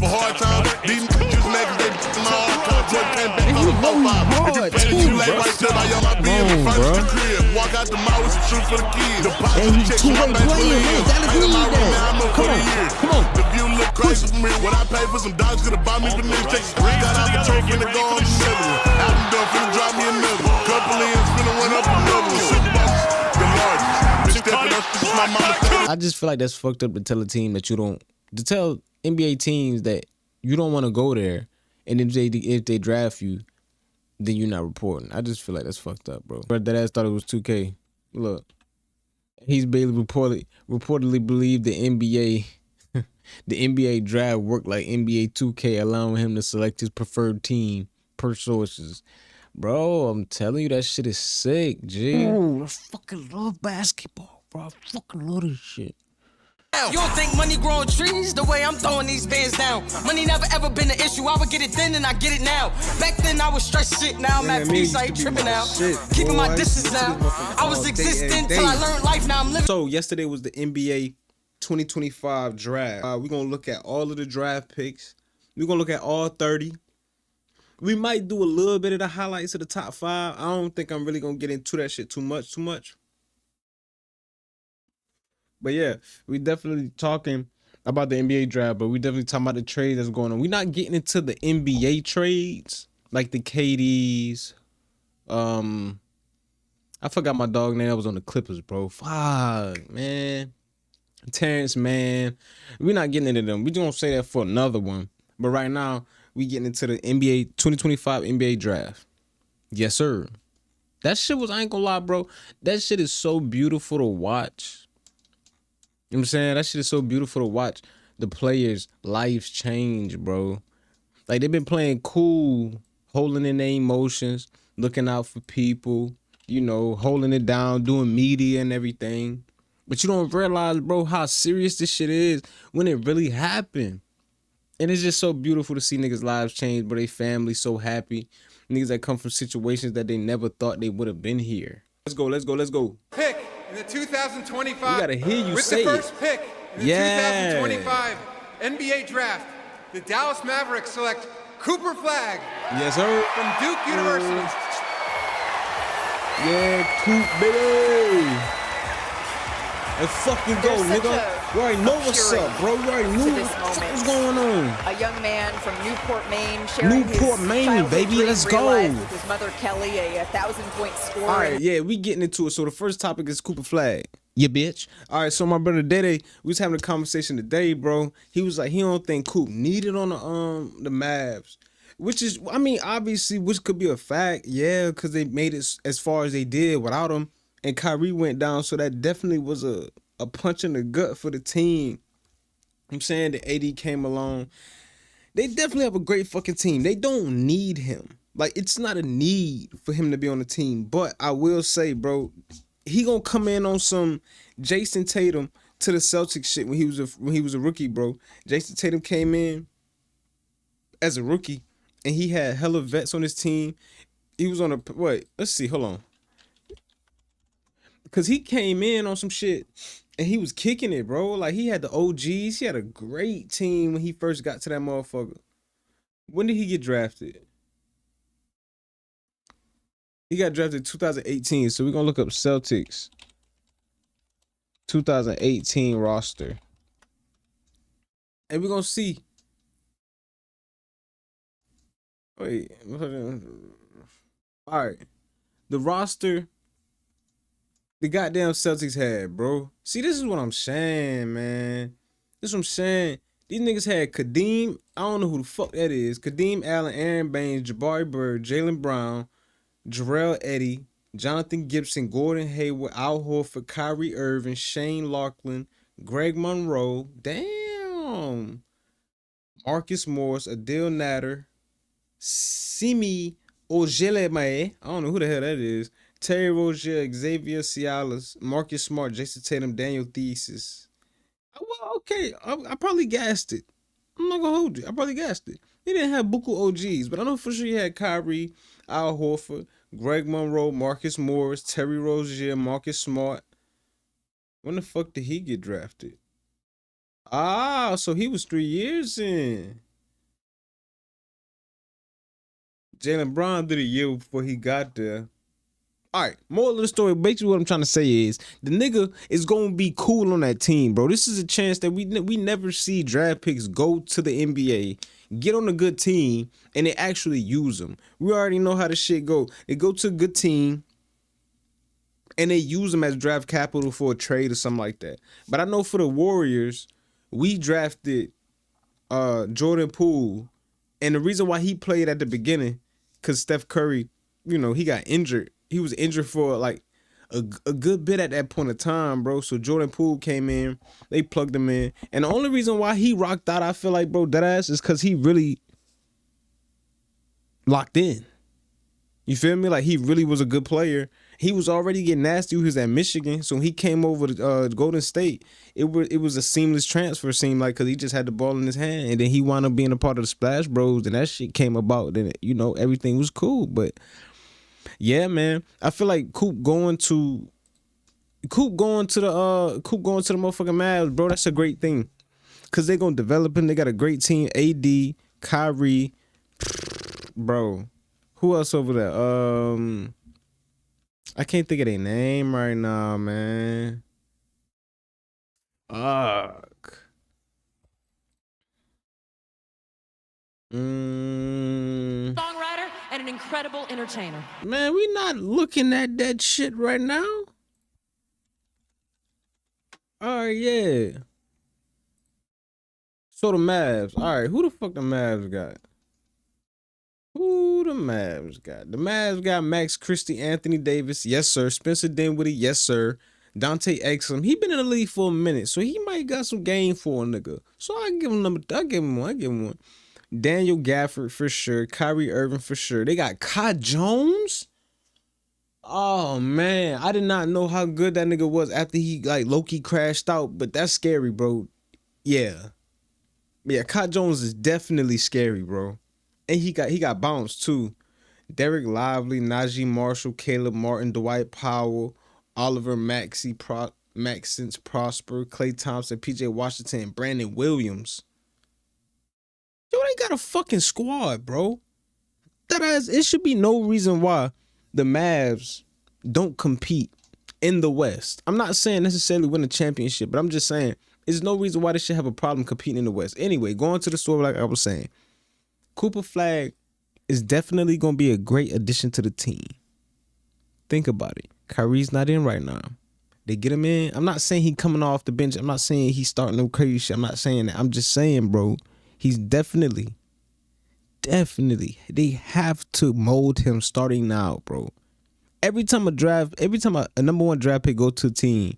for hard times. These niggas mad 'cause they in my hard times. Boy, came back on the 4-5. If you play too late, right there, I am my being in front of the crib. Walk out the mouth with some shoes for the kids. The pop And he's check two-way my bank for the playing, man. years. Gotta Ain't do in my room, that. man, I'm up for the years. Come on. The view look crazy for me. When I pay for some dogs, could have bought me for this. Take a screenshot out the trophy and go on the middle. Album done, finna drop me another. Couple ends, finna run up another. Super box, the largest. Been stepping up, this is my mama. I just feel like that's fucked up to tell a team that you don't, to tell NBA teams that you don't want to go there, and if they draft you, then you're not reporting. I just feel like that's fucked up, bro. But that ass thought it was 2K. Look, he's Bailey reportedly believed the NBA draft worked like NBA 2K, allowing him to select his preferred team per sources. Bro, I'm telling you, that shit is sick, G. Oh, I fucking love basketball, bro. I fucking love this shit. You don't think money growing trees the way I'm throwing these bands down? Money never ever been an issue. I would get it then and I get it now. Back then I was stressed shit. Now I'm at peace. I ain't tripping now. Keeping my distance now. I was existing till I learned life. Now I'm living. So yesterday was the NBA 2025 draft. We're going to look at all of the draft picks. We're going to look at all 30. We might do a little bit of the highlights of the top 5. I don't think I'm really going to get into that shit too much. But yeah, we definitely talking about the NBA draft, but we definitely talking about the trades that's going on. We're not getting into the NBA trades, like the KDs. I forgot my dog name. I was on the Clippers, bro. Fuck, man. Terrence, man. We're not getting into them. We're going to say that for another one. But right now, we getting into the NBA 2025 NBA draft. Yes, sir. That shit was, I ain't gonna lie, bro. That shit is so beautiful to watch. You know what I'm saying? That shit is so beautiful to watch the players' lives change, bro. Like, they've been playing cool, holding in their emotions, looking out for people, you know, holding it down, doing media and everything. But you don't realize, bro, how serious this shit is when it really happened. And it's just so beautiful to see niggas' lives change, but they family so happy. Niggas that come from situations that they never thought they would have been here. Let's go. Pick in the 2025. We gotta hear you with say the first it. pick in the 2025 NBA draft, the Dallas Mavericks select Cooper Flagg. Yes, sir. From Duke University. Yeah, Coop, baby. Let's fucking go, nigga. You already know what's up, bro. You already knew what's going on. A young man from Newport, Maine, sharing Newport, his Maine, childhood baby. dream Let's go. realized with his mother Kelly, a 1,000-point scorer. All right, yeah, we getting into it. So the first topic is Cooper Flagg. Yeah, bitch. All right, so my brother Dede, we was having a conversation today, bro. He was like, he don't think Coop needed on the Mavs. Which is, I mean, obviously, which could be a fact, yeah, because they made it as far as they did without him. And Kyrie went down, so that definitely was a punch in the gut for the team. I'm saying the AD came along. They definitely have a great fucking team. They don't need him. Like, it's not a need for him to be on the team. But I will say, bro, he gonna come in on some Jason Tatum to the Celtics shit when he was a rookie, bro. Jason Tatum came in as a rookie, and he had hella vets on his team. He was on let's see, hold on. Because he came in on some shit, and he was kicking it, bro. Like, he had the OGs. He had a great team when he first got to that motherfucker. When did he get drafted? He got drafted in 2018, so we're going to look up Celtics 2018 roster. And we're going to see. Wait. All right. The roster the goddamn Celtics had, bro. See, this is what I'm saying, man. This is what I'm saying. These niggas had Kadeem. I don't know who the fuck that is. Kadeem Allen, Aaron Baines, Jabari Bird, Jaylen Brown, Jarrell Eddy, Jonathan Gibson, Gordon Hayward, Al Horford, Kyrie Irving, Shane Larkin, Greg Monroe. Damn. Marcus Morris, Adil Nader, Simi Ojelemae. I don't know who the hell that is. Terry Rozier, Xavier Cialis, Marcus Smart, Jason Tatum, Daniel Thesis. Well, okay, I probably gassed it. I'm not gonna hold you. I probably gassed it. He didn't have buku OGs, but I know for sure he had Kyrie, Al Horford, Greg Monroe, Marcus Morris, Terry Rozier, Marcus Smart. When the fuck did he get drafted? Ah, so he was 3 years in. Jaylen Brown did a year before he got there. All right, moral of the story, basically what I'm trying to say is the nigga is going to be cool on that team, bro. This is a chance that we never see draft picks go to the NBA, get on a good team, and they actually use them. We already know how the shit go. They go to a good team, and they use them as draft capital for a trade or something like that. But I know for the Warriors, we drafted Jordan Poole, and the reason why he played at the beginning, because Steph Curry, you know, he got injured. He was injured for like a good bit at that point of time, bro. So Jordan Poole came in, they plugged him in. And the only reason why he rocked out, I feel like, bro, deadass, is because he really locked in. You feel me? Like, he really was a good player. He was already getting nasty. He was at Michigan. So when he came over to Golden State, it was a seamless transfer, seemed like, because he just had the ball in his hand. And then he wound up being a part of the Splash Bros. And that shit came about. Then, you know, everything was cool. But yeah, man, I feel like Coop going to the motherfucking Mavs, bro. That's a great thing, cause they gonna develop him. They got a great team. AD, Kyrie, bro. Who else over there? I can't think of their name right now, man. Fuck. Songwriter and an incredible entertainer. Man, we not looking at that shit right now. All right, yeah. So the Mavs. All right, who the fuck the Mavs got? Who the Mavs got? The Mavs got Max Christie, Anthony Davis, yes sir. Spencer Dinwiddie, yes sir. Dante Exum, he been in the league for a minute, so he might got some game for a nigga. So I give him one. Daniel Gafford for sure. Kyrie Irving for sure. They got Kai Jones. Oh man, I did not know how good that nigga was after he like low-key crashed out, but that's scary, bro. Yeah, Kai Jones is definitely scary, bro. And he got bounced too. Derek Lively, Najee Marshall, Caleb Martin, Dwight Powell, Oliver Maxence Prosper, Klay Thompson, PJ Washington, and Brandon Williams. Yo, they got a fucking squad, bro. It should be no reason why the Mavs don't compete in the West. I'm not saying necessarily win a championship, but I'm just saying there's no reason why they should have a problem competing in the West. Anyway, going to the story like I was saying, Cooper Flag is definitely going to be a great addition to the team. Think about it. Kyrie's not in right now. They get him in. I'm not saying he coming off the bench. I'm not saying he's starting no crazy shit. I'm not saying that. I'm just saying, bro, he's definitely, they have to mold him starting now, bro. Every time a number one draft pick go to a team,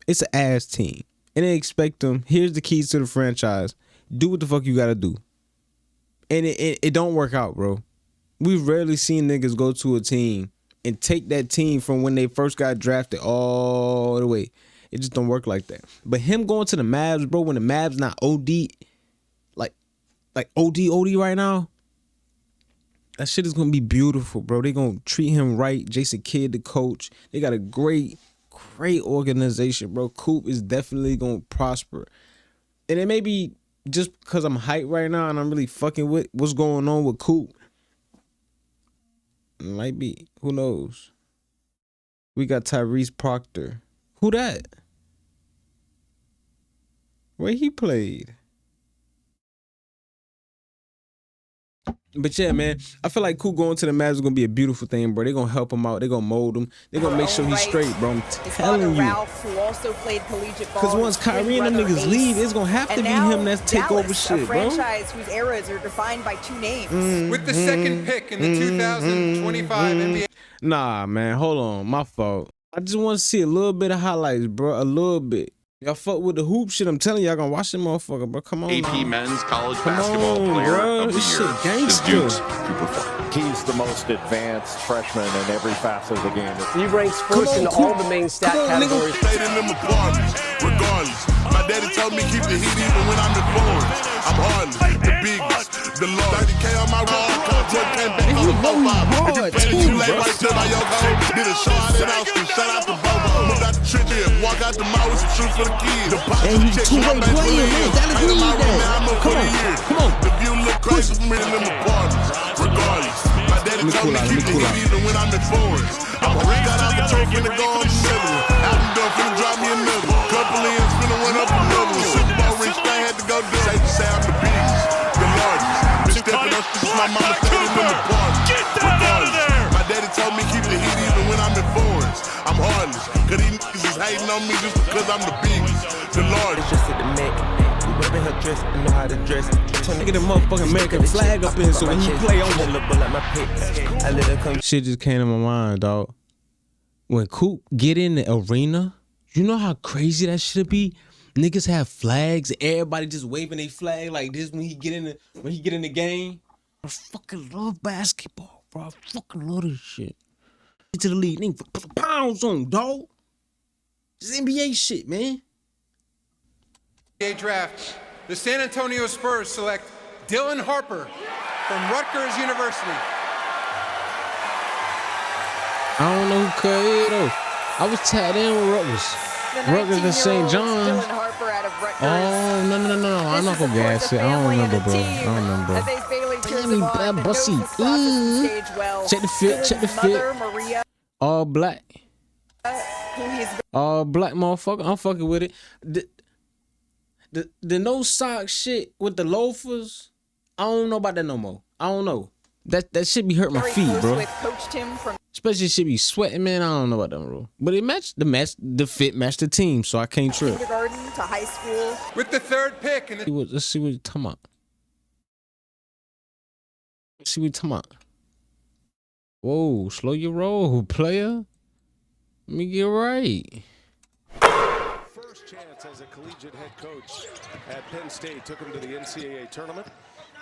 it's an ass team. And they expect them, here's the keys to the franchise. Do what the fuck you gotta do. And it don't work out, bro. We've rarely seen niggas go to a team and take that team from when they first got drafted all the way. It just don't work like that. But him going to the Mavs, bro, when the Mavs not OD, like OD right now, that shit is going to be beautiful, bro. They going to treat him right. Jason Kidd, the coach. They got a great organization, bro. Coop is definitely going to prosper. And it may be just because I'm hyped right now and I'm really fucking with what's going on with Coop. It might be. Who knows? We got Tyrese Proctor. Who that? Where he played? But yeah, man, I feel like Coop going to the Mavs is going to be a beautiful thing, bro. They're going to help him out. They're going to mold him. They're going to make sure he's straight, bro. I'm telling you. Ralph, who also played collegiate ball. Because once Kyrie and them niggas leave, it's going to have to be him that's take over shit, a bro. franchise whose eras are defined by two names. With the second pick in the 2025 NBA. Nah, man, hold on. My fault. I just want to see a little bit of highlights, bro. A little bit. Y'all fuck with the hoop shit. I'm telling y'all gonna watch that motherfucker, bro. Come on. AP now. Men's College Basketball Player bro. of the This Year shit gangster. is Duke's Cooper Flag. He's the most advanced freshman in every facet of the game. He ranks first in all the main stat categories. Stayed in them apartments, regardless. My daddy told me keep the heat even when I'm in Florence. I'm heartless, the biggest, the largest. 30K on my road, Jordan came back on the 4-5. If you played it too late, right there by your code. Did a show out in Austin, shout out to Bobo. Moved out the trip here, walk out the mall with some shoes for the kids. The And he's two-way player, man. Dallas need that. Come on. The view look crazy from me in them apartments, regardless. My cool out. Let me cool out. Even when I'm in forest. I got out the trophy and go on the seven. Out and done finna drop me another one. Couple ends finna run up another one. Super Bowl rich thing had to go do. Say I'm the biggest, the largest. Been stepping up since my mama said it in the party. Get that out of there! My daddy told me keep the heat even when I'm in forest. I'm heartless, cause these niggas is hating on me just because I'm the biggest, the largest. Just at the neck. We wearing her dress and know how to dress. Get a motherfucking American flag up in so when you play on the look like my pics. I let her come. Shit just came to my mind, dog. When Coop get in the arena, you know how crazy that should be? Niggas have flags, everybody just waving their flag like this when he get in the game. I fucking love basketball, bro. I fucking love this shit. Get to the league, nigga, put the pounds on, dog. This NBA shit, man. NBA draft. The San Antonio Spurs select Dylan Harper from Rutgers University. I don't know who Cut is though. I was tagged in with Rutgers. Rutgers and St. John's. Dylan Harper out of Rutgers. Oh, no. I'm not gonna gas it. I don't remember, bro. I don't remember. As Ace Bailey cheers Damn, him he on, bad and bussy. knows his process stage well. Check the fit, check the Dylan's fit. mother, Maria, All black. who he's All black motherfucker. I'm fucking with it. The no sock shit with the loafers. I don't know about that no more. I don't know. That shit be hurt my very feet, close bro. with, coached him from Especially shit be sweating, man. I don't know about that rule. But it matched the fit matched the team, so I can't trip. kindergarten to high school. With the third pick in the Let's see what you're talking about. Let's see what you're talking about. Whoa, slow your roll, player. Let me get right. First chance as a collegiate head coach at Penn State. Took him to the NCAA tournament.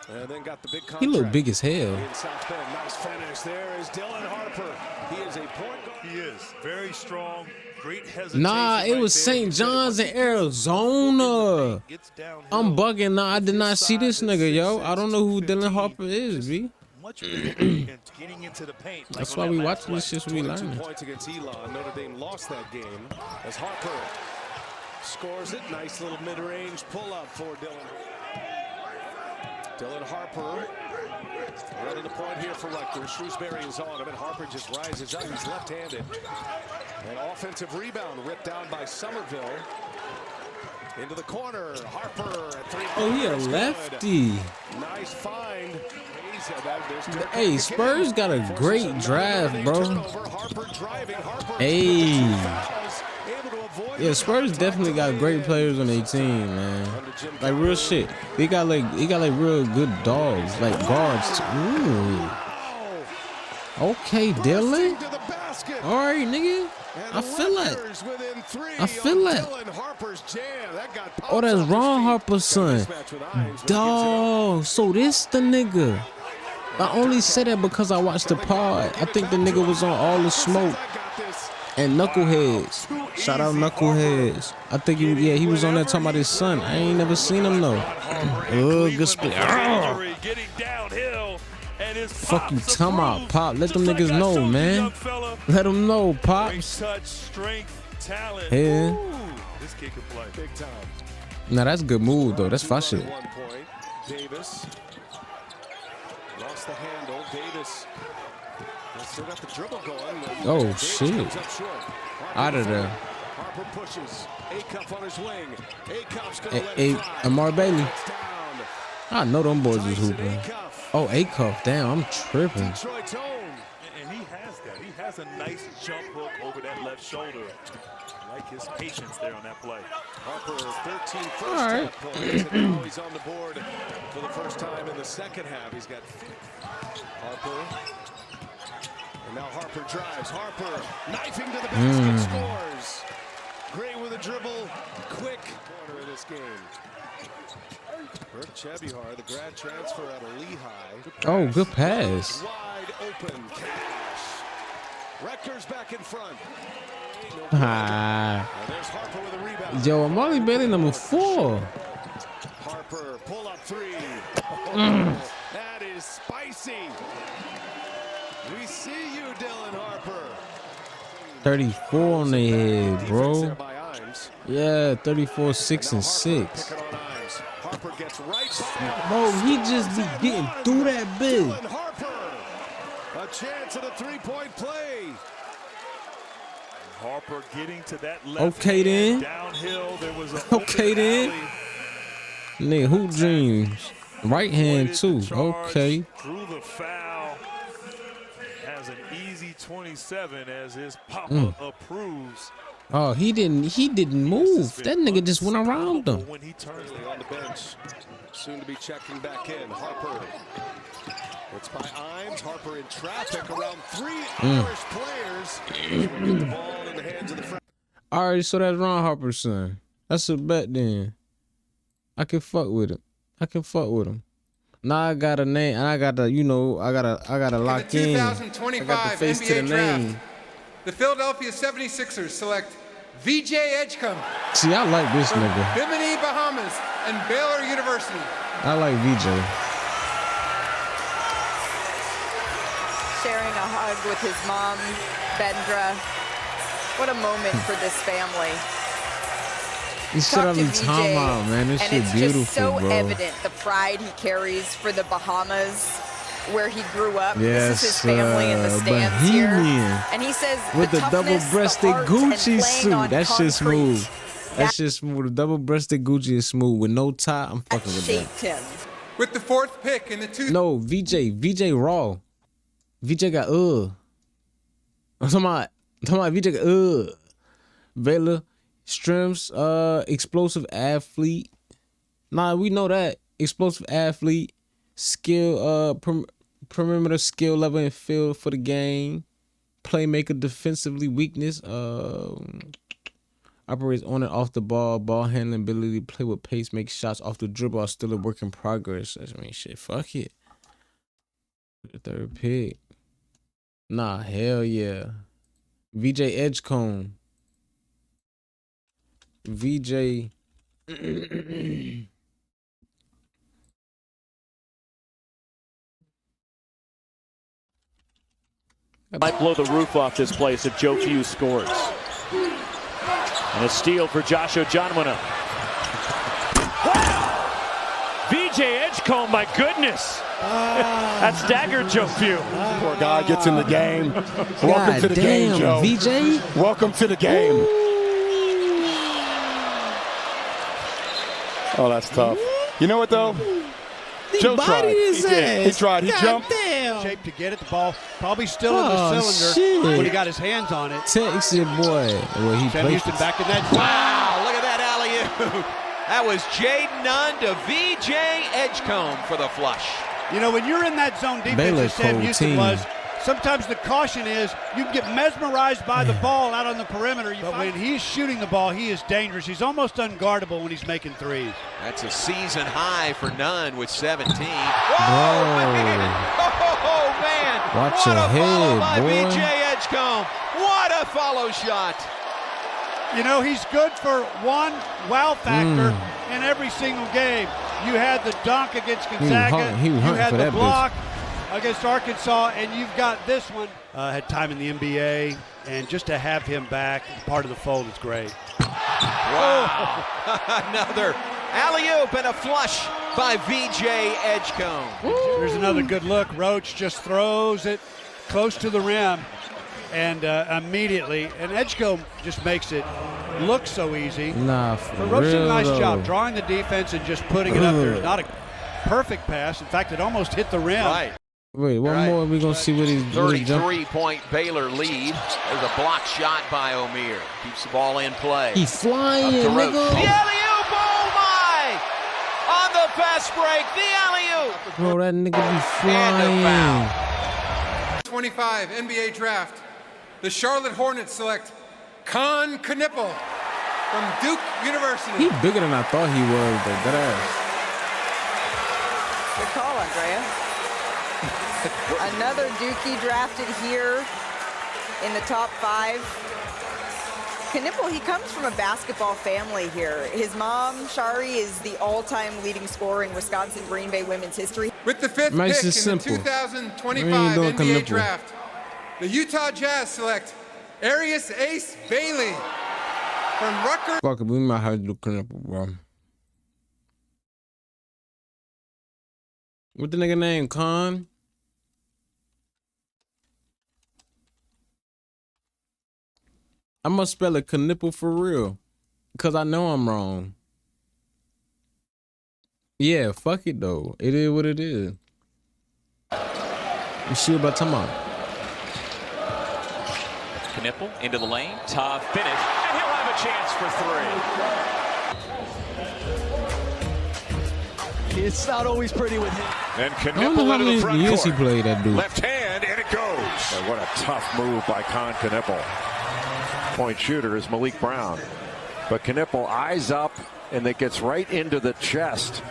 And then got the big contract. He look big as hell. In South Bend. Nice finish. There is Dylan Harper. He is a point guard. He is very strong. Great hesitation. Nah, it was St. John's in Arizona. I'm bugging. Nah, I did not see this nigga, yo. I don't know who Dylan Harper is, B. Getting into the paint. That's why we watching this shit, so we learning. 22 points against Elon. Notre Dame lost that game as Harper scores it. Nice little mid-range pull-up for Dylan. Dylan Harper running the point here for Rutgers. Shrewsbury is on him, and Harper just rises up. He's left-handed. An offensive rebound ripped down by Somerville. Into the corner. Harper at 3. Oh, he a lefty. Nice find. Hey, Spurs got a great draft, bro. Hey. Yeah, Spurs definitely got great players on their team, man. Like real shit. They got like real good dogs, like guards. Ooh. Okay, Dylan. All right, nigga. I feel that. Oh, that's Ron Harper's son. Dog. So this the nigga. I only say that because I watched the pod. I think the nigga was on All the Smoke and Knuckleheads. Shout out Knuckleheads. I think he was on there talking about his son. I ain't never seen him though. Oh, good split. Fuck you, talking about, Pop. Let them niggas know, man. Let them know, Pops. Yeah. This kid can play big time. Nah, that's a good move though. That's fire shit. Davis lost the handle. Davis still got the dribble going. Oh shit! Out of there. Harper pushes. A-Cup on his wing. A-Cup's gonna let it fly. Amar Bailey. I know them boys is hooping. Oh, A-Cup. Damn, I'm tripping. And he has that. He has a nice jump hook over that left shoulder. I like his patience there on that play. Harper, 13 first half points. And now he's on the board for the first time in the second half. He's got Harper. And now Harper drives. Harper knifing to the basket, scores. Gray with a dribble, quick corner of this game. Burke Chebihar, the grad transfer out of Lehigh. Oh, good pass. Wide open, Cash. Rutgers back in front. There's Harper with a rebound. Yo, Amari Bailey number 4. Harper, pull up 3. Oh, that is spicy. We see you, Dylan Harper. 34 on the head, bro. Yeah, 34, 6 and 6. Harper gets right Bro, he just be getting through that bitch. Harper, a chance at a three-point play. Harper getting to that left Okay then. downhill. There was a Okay then. Nigga, who dreams? Right hand too. Okay. Drew the foul. Has an easy 27 as his papa approves. Oh, he didn't move. That nigga just went around him. When he turns on the bench, soon to be checking back in. Harper. It's by Imes. Harper in traffic around 3 Irish players. Get the ball in the hands of the front. I already saw that Ron Harper son. That's a bet then. I can fuck with him. I can fuck with him. Now I got a name and I gotta, you know, I gotta lock in. I got the face to the name. The Philadelphia 76ers select VJ Edgecombe. See, I like this nigga. Bimini, Bahamas, and Baylor University. I like VJ. Sharing a hug with his mom, Bendra. What a moment for this family. This shit I be talking about, man. This shit beautiful, and it's just so bro. evident the pride he carries for the Bahamas, where he grew up. Yes, this is his family in the stands here. Bohemian. And he says with the double-breasted Gucci suit. That shit smooth. That That shit smooth. The double-breasted Gucci is smooth with no tie. I'm fucking with that. shaped him. With the 4th pick in the No, VJ Raw. VJ got I'm talking about VJ got Baylor, Strims, explosive athlete. Nah, we know that. Explosive athlete, skill, perimeter skill level and feel for the game. Playmaker, defensively weakness, operates on and off the ball handling ability, play with pace, make shots off the dribble are still a work in progress. I mean, shit, fuck it. The 3rd pick. Nah, hell yeah. VJ Edgecombe. VJ. Might blow the roof off this place if Joe Hughes scores. And a steal for Joshua Jonwinna. Wow! VJ Edgecombe, my goodness. That staggered Joe Few. Poor guy gets in the game. Welcome to the game, Joe. VJ. Welcome to the game. Oh, that's tough. You know what, though? Joe tried. He tried. He jumped. Shape to get it. The ball probably still in the cylinder when he got his hands on it. Texas boy. Well, he Sam Houston back in that. Wow, look at that alley-oop. That was Jaden Nunn to VJ Edgecombe for the flush. You know, when you're in that zone defense, Baylor as Sam cold Houston team. was, sometimes the caution is you can get mesmerized by the ball out on the perimeter. But when he's shooting the ball, he is dangerous. He's almost unguardable when he's making threes. That's a season high for Nunn with 17. Bro. Oh, man. Watch what your a follow head, by boy. VJ Edgecombe. What a follow shot. You know, he's good for one wow factor in every single game. You had the dunk against Gonzaga. He was you hunting had for the that block against Arkansas, and you've got this one. Had time in the NBA, and just to have him back, part of the fold is great. Wow. Another alley-oop and a flush by VJ Edgecombe. There's another good look. Roach just throws it close to the rim, and immediately, and Edgecombe just makes it look so easy. Nah, for But Roach did a real, nice though. job drawing the defense and just putting it up there. It's not a perfect pass. In fact, it almost hit the rim. Right. Wait, one more. We're going to see what he's 33-point Baylor lead. There's a block shot by O'Meara. Keeps the ball in play. He flying, Up to Roach. nigga. The alley-oop, oh my! On the fast break, the alley-oop. Bro, that nigga be And flying. 25 NBA draft. The Charlotte Hornets select Con Knipple from Duke University. He bigger than I thought he was, though. That ass. Good call, Andrea. Another Dookie drafted here in the top 5. Knipple, he comes from a basketball family here. His mom, Shari, is the all-time leading scorer in Wisconsin Green Bay women's history. With the 5th Nice pick and in simple. the 2025 We ain't doing NBA Knipple. draft, the Utah Jazz select Arius Ace Bailey from Rutgers. Fuck it, we might have to do Knipple, bro. What the nigga name, Con? I must spell it Knipple for real. Because I know I'm wrong. Yeah, fuck it though. It is what it is. You see about tomorrow. Knipple into the lane. Tough finish. And he'll have a chance for three. It's not always pretty with him. And I don't know Knipple how into the many front years court. he played that dude. Left hand, and it goes. Boy, what a tough move by Con Knipple. Point shooter is Malik Brown. But Knipple eyes up, and it gets right into the chest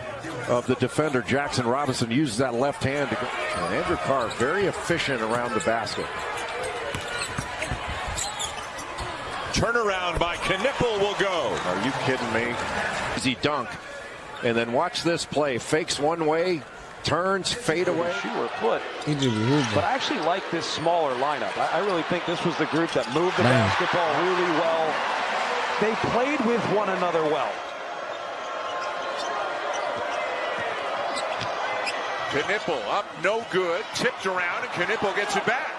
of the defender. Jackson Robinson uses that left hand to go. And Andrew Carr very efficient around the basket. Turnaround by Knipple will go. Are you kidding me? Easy dunk. And then watch this play. Fakes one way, turns, fade away. Sure, put. He did it. But I actually like this smaller lineup. I really think this was the group that moved the basketball really well. They played with one another well. Knipple up, no good. Tipped around, and Knipple gets it back.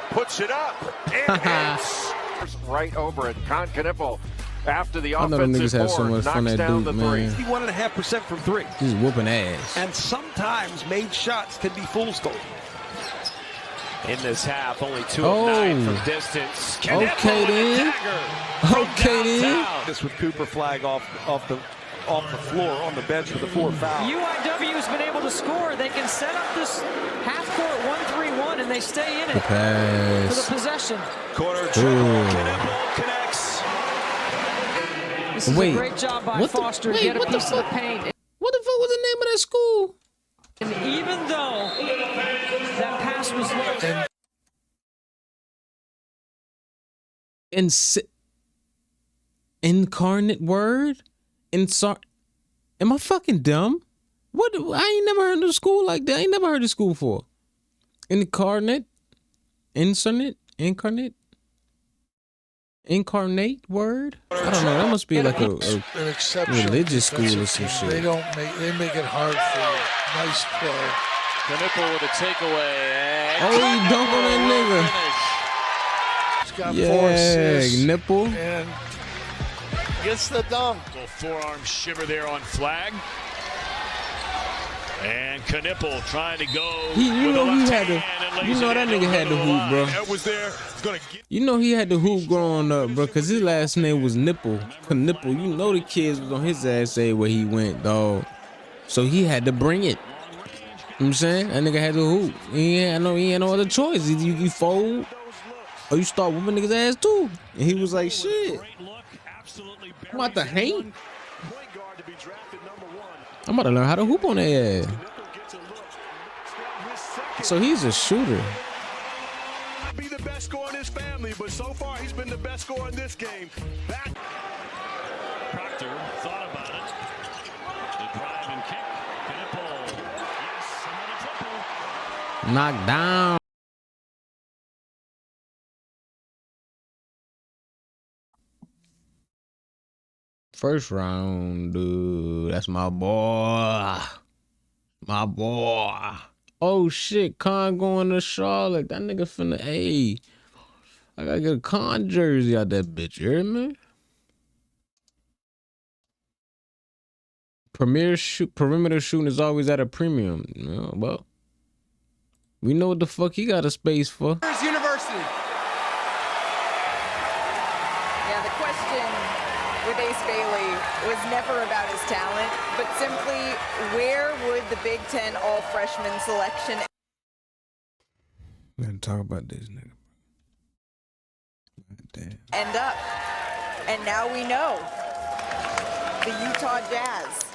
Puts it up, and hits. Right over it. Con Knipple, after the I know them niggas offensive have so board, much fun knocks that down dude, the man. three. 51.5% from three. He's whooping ass. And sometimes made shots can be fool's gold. In this half, only 2 of 9 from distance. Okay then. Okay then. This with Cooper Flag off the floor on the bench with the 4 foul. UIW's been able to score. They can set up this half-court 1-3-1, and they stay in it for Pass. the possession. Corner Knipple connects. This is a great job by Foster to get a piece of the paint. What the fuck was the name of that school? And even though that pass was low. Incarnate word? Am I fucking dumb? What? I ain't never heard of school like that. I ain't never heard of school before. Incarnate word? I don't know. That must be like a religious school or some shit. They make it hard for you. Nice play. Knipple with a takeaway. Oh, he dunked on that He's got nigga. 4 assists. Yeah, Nipple. And gets the dunk. Little forearm shiver there on Flag. And Knipple trying to go. You know that nigga had the hoop, bro. That was there. You know he had the hoop growing up, bro, because his last name was Nipple. Knipple. You know the kids was on his ass say where he went, dog. So he had to bring it. You know what I'm saying? That nigga had the hoop. He had no other choice. Either you fold or you start whooping niggas' ass too. And he was like, shit. I'm about to hate. I'm about to learn how to hoop on their ass. So he's a shooter. Be the best scorer in his family, but so far he's been the best scorer in this game. Back. Proctor thought about it. The drive and kick. Knipple. Yes, another triple. Knocked down. First round, dude. That's my boy. My boy. Oh shit, Con going to Charlotte. That nigga finna I gotta get a Con jersey out that bitch, you hear me? Perimeter shooting is always at a premium. You know, well, we know what the fuck he got a space for. University. Yeah, the question with Ace Bailey was never about his talent, but simply where would the Big Ten all-freshman selection We gotta talk about this nigga. end up? And now we know. The Utah Jazz.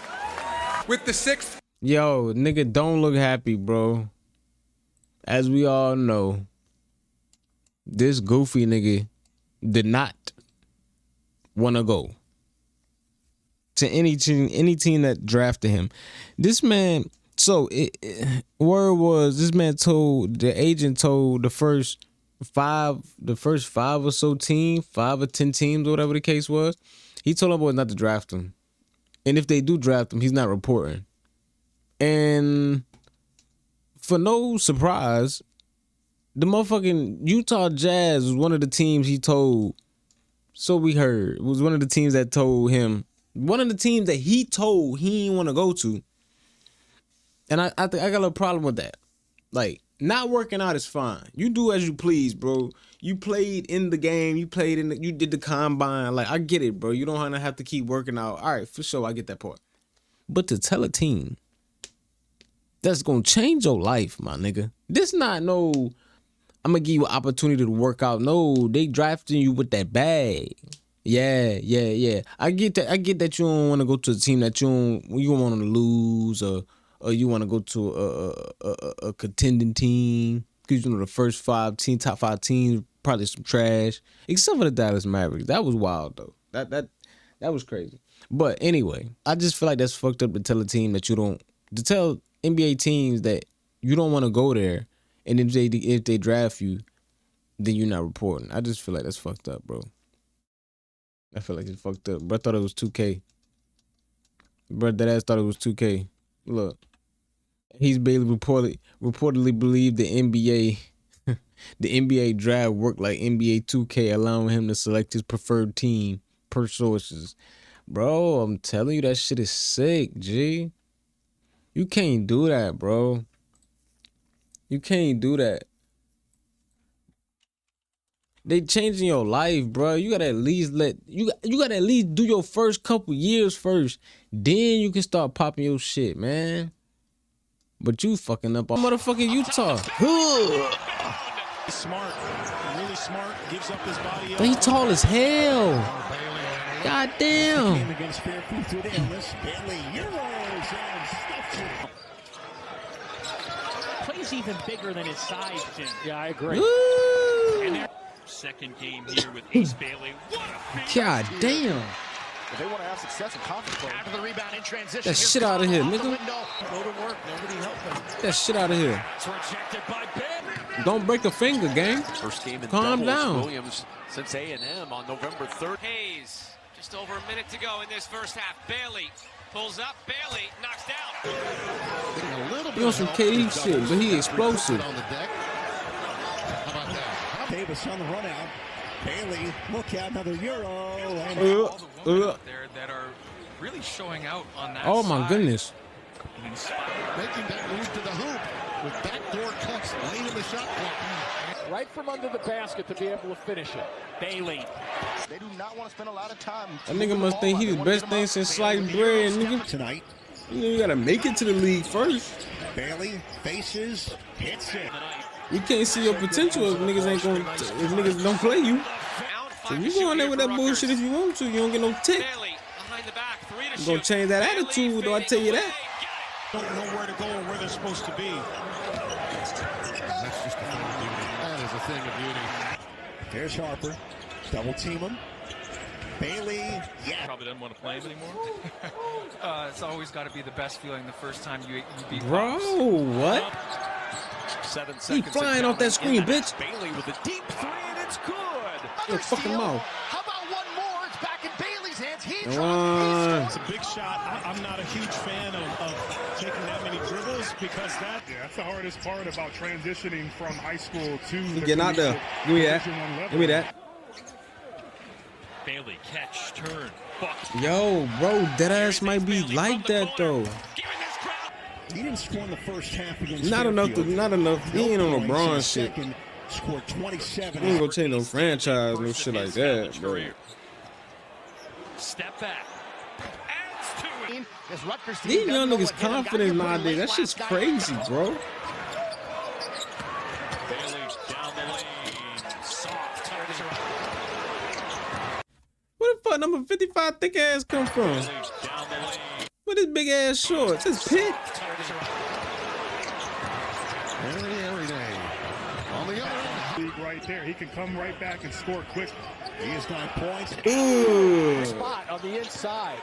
With the 6th. Yo, nigga, don't look happy, bro. As we all know, this goofy nigga did not want to go to any team that drafted him. This man, word was this man told the agent the first 5 or so teams, 5 or 10 teams, or whatever the case was. He told them boys not to draft him, and if they do draft him, he's not reporting. And for no surprise, the motherfucking Utah Jazz was one of the teams he told So we heard. It was one of the teams that told him, one of the teams that he told he didn't want to go to. And I think I got a little problem with that. Like, not working out is fine. You do as you please, bro. You played in the game. You played in you did the combine. Like, I get it, bro. You don't have to keep working out. All right, for sure, I get that part. But to tell a team that's going to change your life, my nigga. This not no, I'm going to give you an opportunity to work out. No, they drafting you with that bag. Yeah. I get that. I get that you don't want to go to a team that you don't want to lose, or you want to go to a contending team because you know the first top 5 teams probably some trash, except for the Dallas Mavericks. That was wild though. That was crazy. But anyway, I just feel like that's fucked up to tell a team that to tell NBA teams that you don't want to go there, and if they draft you, then you're not reporting. I just feel like that's fucked up, bro. I feel like it's fucked up. Bro, I thought it was 2K. Bro, that ass thought it was 2K. Look, he's Bailey reportedly believed the NBA draft worked like NBA 2K, allowing him to select his preferred team per sources. Bro, I'm telling you, that shit is sick, G. You can't do that, bro. You can't do that. They changing your life, bro. You gotta at least you gotta at least do your first couple years first. Then you can start popping your shit, man. But you fucking up on motherfucking Utah. Smart, really smart, gives up his body. He tall as hell. God damn. Plays even bigger than his size, Jim. Yeah, I agree. And second game here with Ace Bailey. God damn. If they want to have success in conference play. After the rebound in transition. That shit out of here, nigga. Go to work. Nobody help him. That shit out of here. It's rejected by Ben. Don't break a finger, gang. First game in Calm doubles. down. Williams since A&M on November 3rd. Hayes, just over a minute to go in this first half. Bailey pulls up. Bailey knocks down. He on some KD shit, but he explosive. On the deck. How about that? Davis on the run out. Bailey, look out, another Euro. And there that are really showing out on that Oh my goodness. making that move to the hoop with backdoor cuts late in the shot clock. Right from under the basket to be able to finish it. Bailey. They do not want to spend a lot of time. That nigga must think he the best thing since sliced bread, nigga. Tonight, You know you gotta make it to the league first. Bailey faces, hits it. You can't see your potential if niggas don't play you. So you go in there with that bullshit if you want to. You don't get no tick. You gonna change that attitude, though, I tell you that. Don't know where to go or where they're supposed to be. That's just a thing of beauty. That is a thing of beauty. There's Harper. Double team him. Bailey, yeah. Probably doesn't want to play him anymore. It's always got to be the best feeling the first time you beat Bro, what? 7 He seconds. flying off that screen, bitch. Bailey with a deep three, and it's good. Your fucking mouth. How about one more? It's back in Bailey's hands. He It's a big shot. I'm not a huge fan of taking that many dribbles because that's the hardest part about transitioning from high school to Getting out there. Give me that. Give me that. Bailey, catch, turn, buck. Yo, bro, that ass might be like that though. He didn't score in the first half against Not enough. He ain't on LeBron shit. Scored 27. He ain't gonna change no franchise, no shit like that, bro. Step back. These young niggas confident nowadays. That shit's crazy, bro. Bailey down the lane. Soft touch. Where the fuck number 55 thick ass come from? With his big ass shorts, his pit. Every day. On the other right there, he can come right back and score quick. He has 9 points. Ooh. Spot on the inside.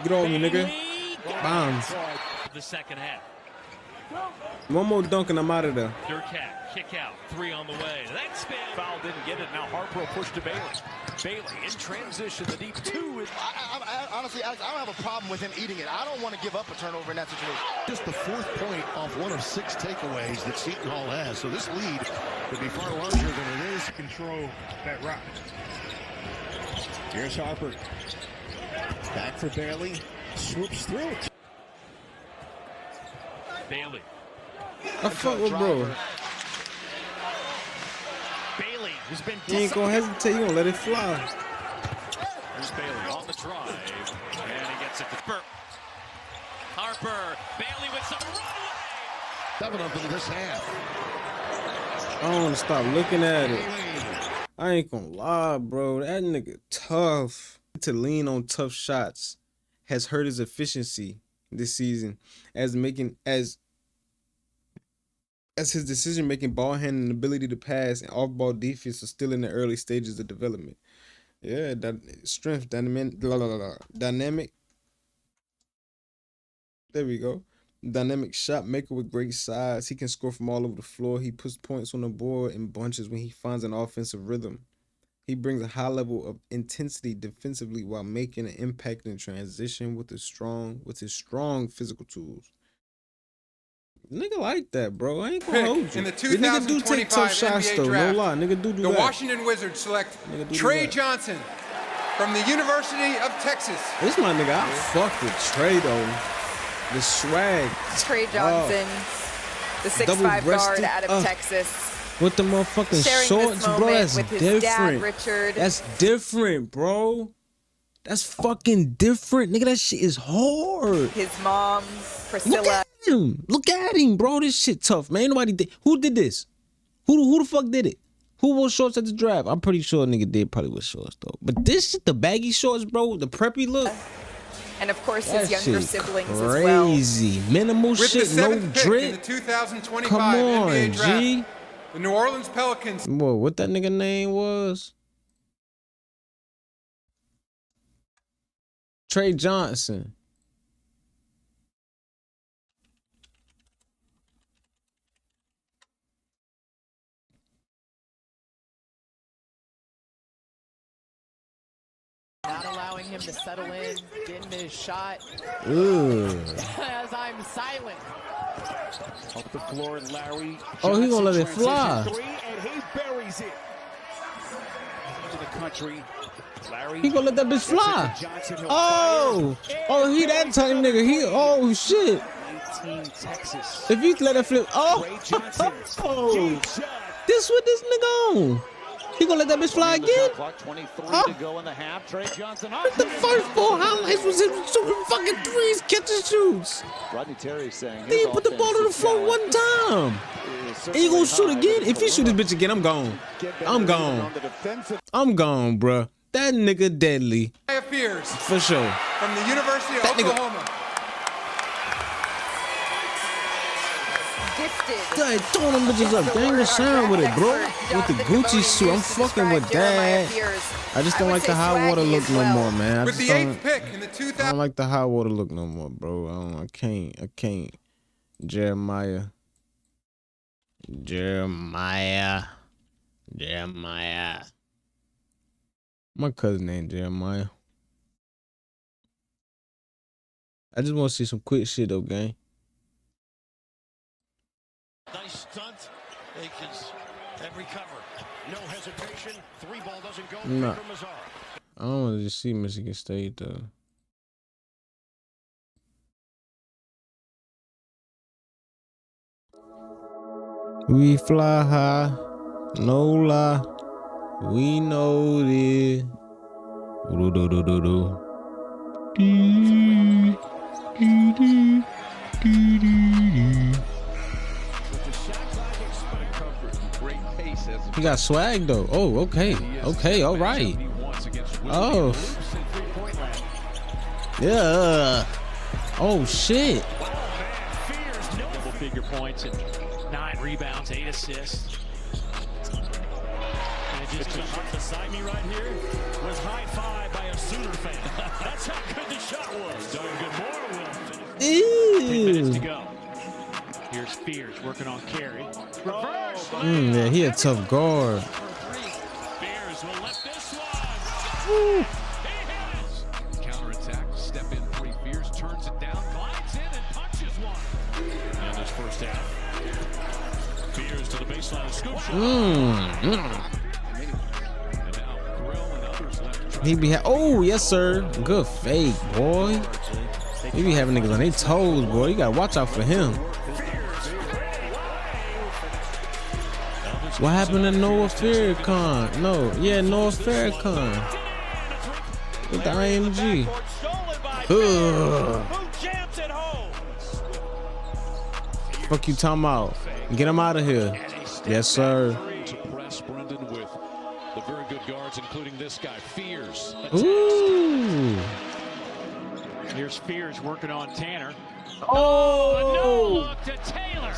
Get over me, nigga. Bombs. The second half. One more dunk and I'm out of there. Durkat, kick out, 3 on the way. That spin. Foul didn't get it. Now Harper will push to Bailey. Bailey in transition. The deep two. Honestly, Alex, I don't have a problem with him eating it. I don't want to give up a turnover in that situation. Just the 4th point off one of 6 takeaways that Seton Hall has. So this lead could be far larger than it is to control that rock. Here's Harper. Back for Bailey. Swoops through. Bailey. I fuck with bro. Bailey, who's been You ain't gonna hesitate. You gonna let it fly. Here's Bailey on the drive, and he gets it to Burke. Harper, Bailey with some runway. 7 of them this half. I don't wanna stop looking at it. I ain't gonna lie, bro. That nigga tough. To lean on tough shots has hurt his efficiency this season, as his decision-making, ball handling, ability to pass, and off-ball defense are still in the early stages of development. Yeah, that strength, dynamic. There we go. Dynamic shot maker with great size. He can score from all over the floor. He puts points on the board in bunches when he finds an offensive rhythm. He brings a high level of intensity defensively while making an impact in transition with his strong physical tools. Nigga like that, bro. I ain't gonna hold you. In the The nigga do take 2025 tough shots NBA though. draft, No lie, nigga do the that. Washington Wizards select do Trey that. Johnson from the University of Texas. This my nigga. I fuck with Trey though. The swag. Trey Johnson, the 6'5" guard Double-breasted, out of Texas. With the motherfucking Sharing shorts, this bro. moment That's with his different. dad, Richard. That's different, bro. That's fucking different. Nigga, that shit is hard. His mom, Priscilla. Look at him, bro. This shit tough, man. Nobody did. Who did this? Who the fuck did it? Who wore shorts at the draft? I'm pretty sure a nigga did probably wear shorts, though. But this shit, the baggy shorts, bro, the preppy look. And of course, That his younger shit siblings as well. crazy. Minimal With shit, the no 7th pick in the drip. 2025 Come on, NBA draft, G. the New Orleans Pelicans. Boy, what that nigga name was? Trey Johnson. Not allowing him to settle in, getting his shot. Ooh. As I'm silent. Up the floor, and Larry. Oh, he gonna let it Johnson fly. transition three, and he buries it. Into the country. Larry. He gonna let that bitch fly. Oh, he that type nigga. Oh shit. 19 Texas. If you let that flip, this what this nigga on. He gonna let that bitch fly again? 23 to go in the half. Trey Johnson. The first 4 highlights was him shooting fucking threes, catching shoots. Rodney Terry saying Then he put the ball on the floor one time. And he gonna shoot again? If he shoot this bitch again, I'm gone. I'm gone. I'm gone, bruh. That nigga deadly. Fears For sure. from the University of That nigga- Oklahoma. Gifted. Dang, throwing them bitches up. Dang the sound with it, bro. With the Gucci suit, I'm fucking with that. I just don't like the high water look no more, man. I With just the don't, 8th pick in the I don't like the high water look no more, bro. I can't. Jeremiah. My cousin named Jeremiah. I just want to see some quick shit though, gang. Nice stunt. Akins and recover. No hesitation. 3-ball doesn't go. Nah. For Mazar. I don't want to just see Michigan State though. We fly high, no lie. We know this. Do do do do do. He got swag though. Oh, okay. Okay, all right. Oh. Yeah. Oh shit. Double-figure points and 9 rebounds, 8 assists. And just beside me right here was high five by a Sooner fan. That's how good the shot was. Doing good more. 10 minutes to go. Here's Spears working on Carey. Reverse. Yeah, he a tough guard. Spears will let this one. Counterattack. Step in 3. Fears turns it down. Glides in and punches one. And this first half. Spears to the baseline. Scoop shot. And now Grill and others left. He be oh yes sir, good fake boy. He be having niggas on their toes, boy. You gotta watch out for him. What happened to Noah Farrakhan? No, yeah, Noah Farrakhan with the IMG. Ugh. Fuck you talking about? Get him out of here. Yes sir. The very good guards, including this guy, Fears. Ooh. Here's Fears working on Tanner. Oh, no look to Taylor.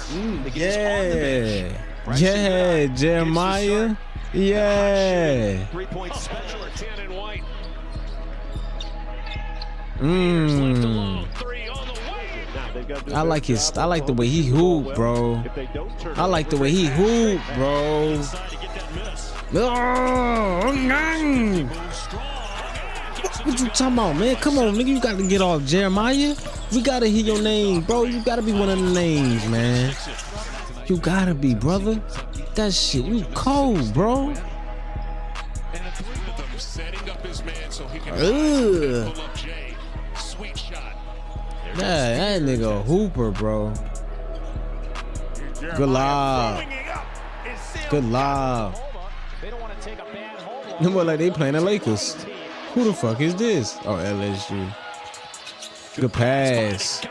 Yeah. Yeah, Jeremiah. Yeah. 3-point special. 10 and White. I like the way he hoop, bro. I like the way he hoop, bro. Oh, nang. What you talking about, man? Come on, nigga. You got to get off Jeremiah. We got to hear your name, bro. You got to be one of the names, man. You got to be, brother. That shit, you cold, bro. Ugh. Yeah, that nigga a hooper, bro. Good lob. Good lob. Look like they playing the Lakers. Who the fuck is this? Oh, LSU. Good pass.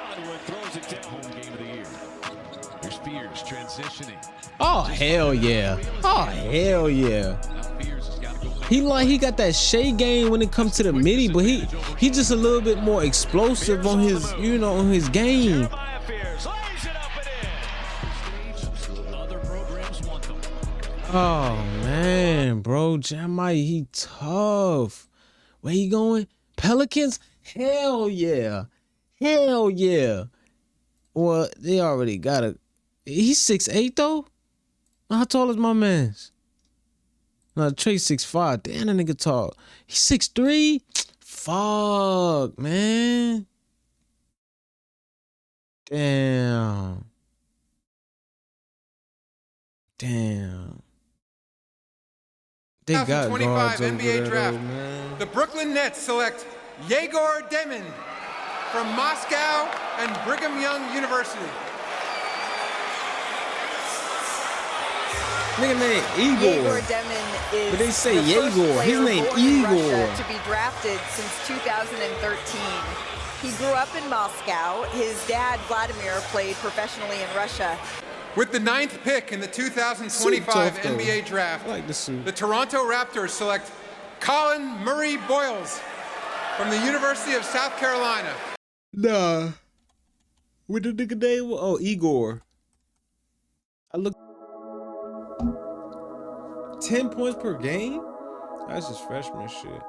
Oh, hell yeah. Oh, hell yeah. He got that Shea game when it comes to the midi, but he just a little bit more explosive on his, you know, on his game. Oh man, bro, Jeremiah, he tough. Where he going? Pelicans? Hell yeah. Hell yeah. Well, they already got a. He's 6'8" though. How tall is my man's? No, Trey 6'5". Damn, that nigga tall. He's 6'3". Fuck, man. Damn. Damn. They got 2025 guards NBA over draft. there, though, man. The Brooklyn Nets select Yegor Demin from Moscow and Brigham Young University. Nigga named Igor. Yegor Demin is but they say the first Yegor. player His name born in Igor. Russia to be drafted since 2013. He grew up in Moscow. His dad, Vladimir, played professionally in Russia. With the 9th pick in the 2025 Suit tough, NBA draft, I like the suit. the Toronto Raptors select Colin Murray Boyles from the University of South Carolina. Nah. With the nigga name? Oh, Igor. I look 10 points per game? That's just freshman shit.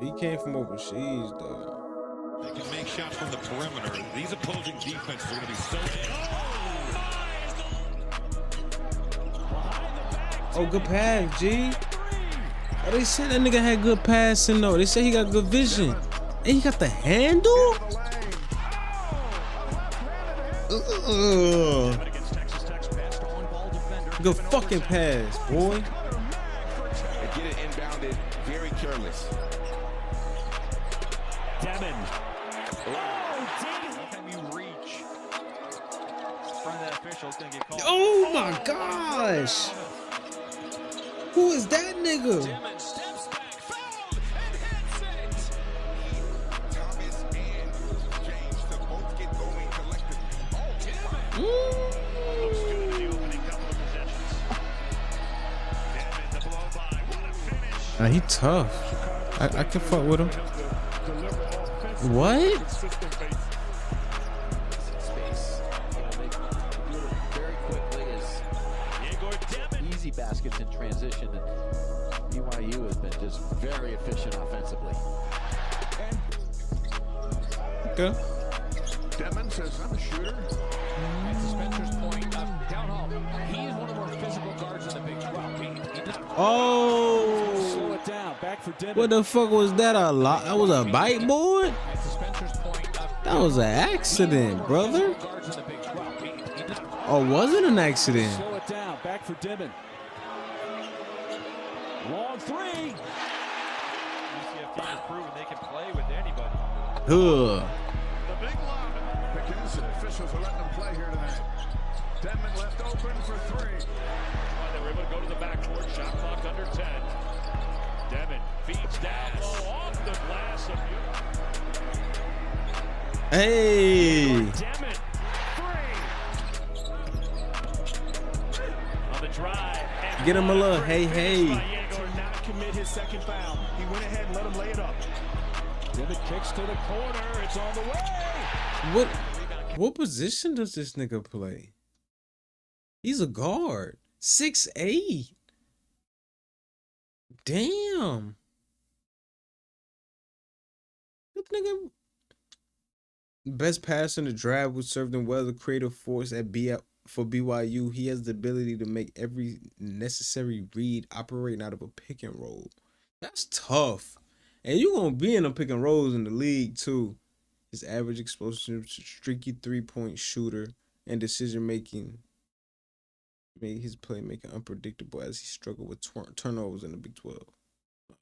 He came from overseas though. They can make shots from the perimeter. These opposing defenses are going to be so. Oh, good pass, G. Oh, they said that nigga had good passing though. They said he got good vision. And he got the handle? Good fucking pass, boy. They get it inbounded, very careless. Demon. Can you reach? Front of that official's going to get called. Oh my gosh. Who is that nigga? Demon steps back, fouled, and hits it. Thomas and James to both get going collectively. Looks good in the opening couple of possessions. Demon, the blow by. What a finish. Nah, he tough. I can fuck with him. What? Very quickly is easy baskets in transition, and BYU has been just very efficient offensively. Okay. Demon says, I'm a shooter. And to Spencer's point, down home, he is one of the more physical guards in the Big 12. He just Oh. Slow it down. Back for Demon. What the fuck was that? That was a bite board? to Spencer's point, That was an accident, brother. guards in the Big 12. He just Or was it an accident? Slow it down. Back for Demon. Long three. has proven they can play with anybody. Ugh. The big lob. Pickens, officials are letting them play here tonight. Denman left open for 3. They were able to go to the backcourt. Shot clock under 10. Devin feeds down low off the glass of Hey. Devin, 3. On the drive. Get him a little hey. Did not commit his second foul. He went ahead and let him lay it up. Devin kicks to the corner. It's on the way. What position does this nigga play? He's a guard. 6'8". Damn. This nigga. Best passer in the draft, which served him well, the creative force for BYU. He has the ability to make every necessary read operating out of a pick and roll. That's tough. And you're going to be in a pick and rolls in the league, too. His average explosive, streaky three-point shooter, and decision-making made his playmaking unpredictable as he struggled with turnovers in the Big 12.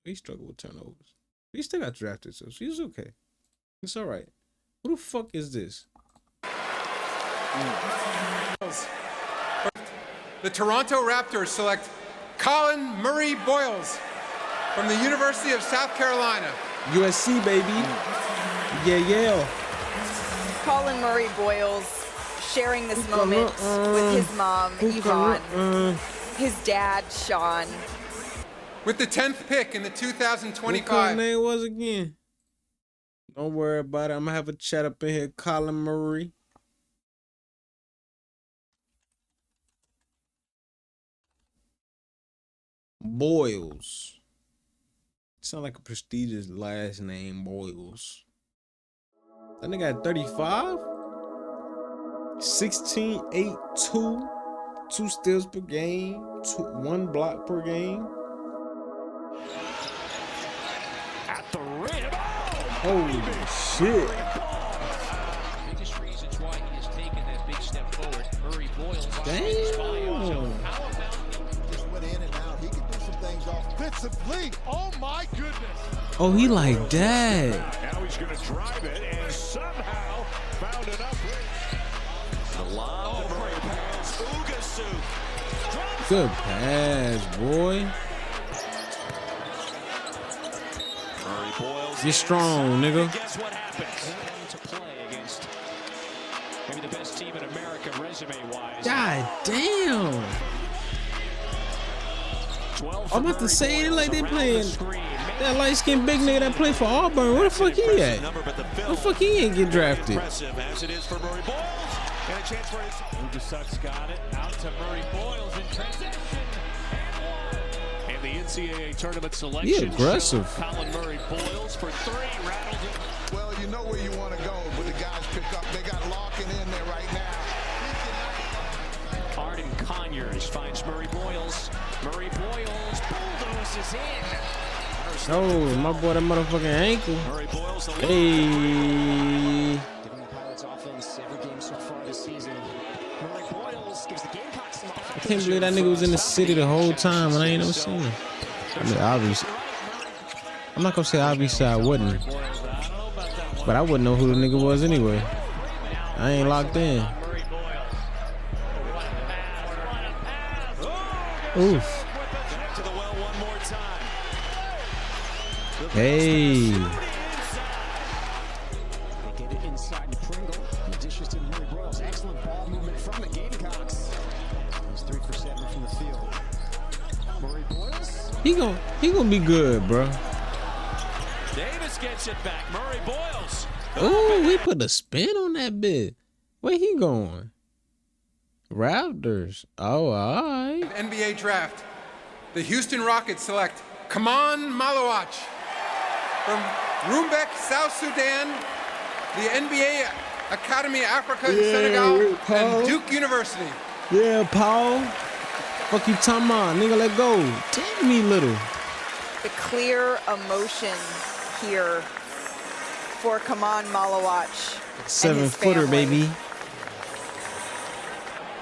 He struggled with turnovers. He still got drafted, so he's okay. It's all right. Who the fuck is this? The Toronto Raptors select Colin Murray Boyles from the University of South Carolina. USC, baby. Yeah. Colin Murray Boyles sharing this moment with his mom, Yvonne, his dad, Sean. With the 10th pick in the 2025. What his name was again? Don't worry about it. I'm going to have a chat up in here. Colin Murray. Boyles. Sound like a prestigious last name, Boyles. That nigga got 35? 16, 8, 2. 2 steals per game. 1 block per game. At the rim. Holy shit. Biggest reasons why he has taken that big step forward. Murray Boyles. Damn. Just went in and out. He can do some things offensively. Oh my goodness. Oh, he like that. Now he's going to drive it and somehow found enough. The lob. Great pass. Ugasu. Good pass, boy. Murray Boyles. Get strong, nigga. Guess what happens? To play against maybe the best team in America resume-wise. God damn. I'm about to say it like they playing that light-skinned big nigga that played for Auburn. Where the fuck he at? Where the fuck he ain't get drafted? As it is for Murray Boyles. And a chance for his. Ugasuk's got it. Out to Murray Boyles in transition. And the NCAA tournament selection. He aggressive. Colin Murray Boyles for 3. Rattled it. Well, you know where you want to go, but the guys pick up. They got Larkin in there right now. Arden Conyers finds Murray Boyles. Murray Boyles bulldozes in. Oh, my boy, that motherfucking ankle. Murray Boyles, the Hey. Giving the Pirates offense every game so far this season. Murray Boyles gives the Gamecocks some I can't believe that nigga was in the city the whole time and I ain't never seen him. I mean, obviously. I'm not gonna say obviously I wouldn't. But I wouldn't know who the nigga was anyway. I ain't locked in. Oof. Hey. They get it inside to Pringle. He dishes to Murray Boyles. Excellent ball movement from the Gamecocks. He's 3 for 7 from the field. Murray Boyles. He gonna be good, bro. Davis gets it back. Murray Boyles. Ooh, we put a spin on that bit. Where he going? Raptors. Oh, all right. NBA draft. The Houston Rockets select Kaman Malawach from Rumbek, South Sudan, the NBA Academy Africa in Senegal, and Duke University. Yeah, Paul. Fuck you talking about? Nigga, let go. Take me, little. The clear emotion here for Kaman Malawach. 7-footer, baby.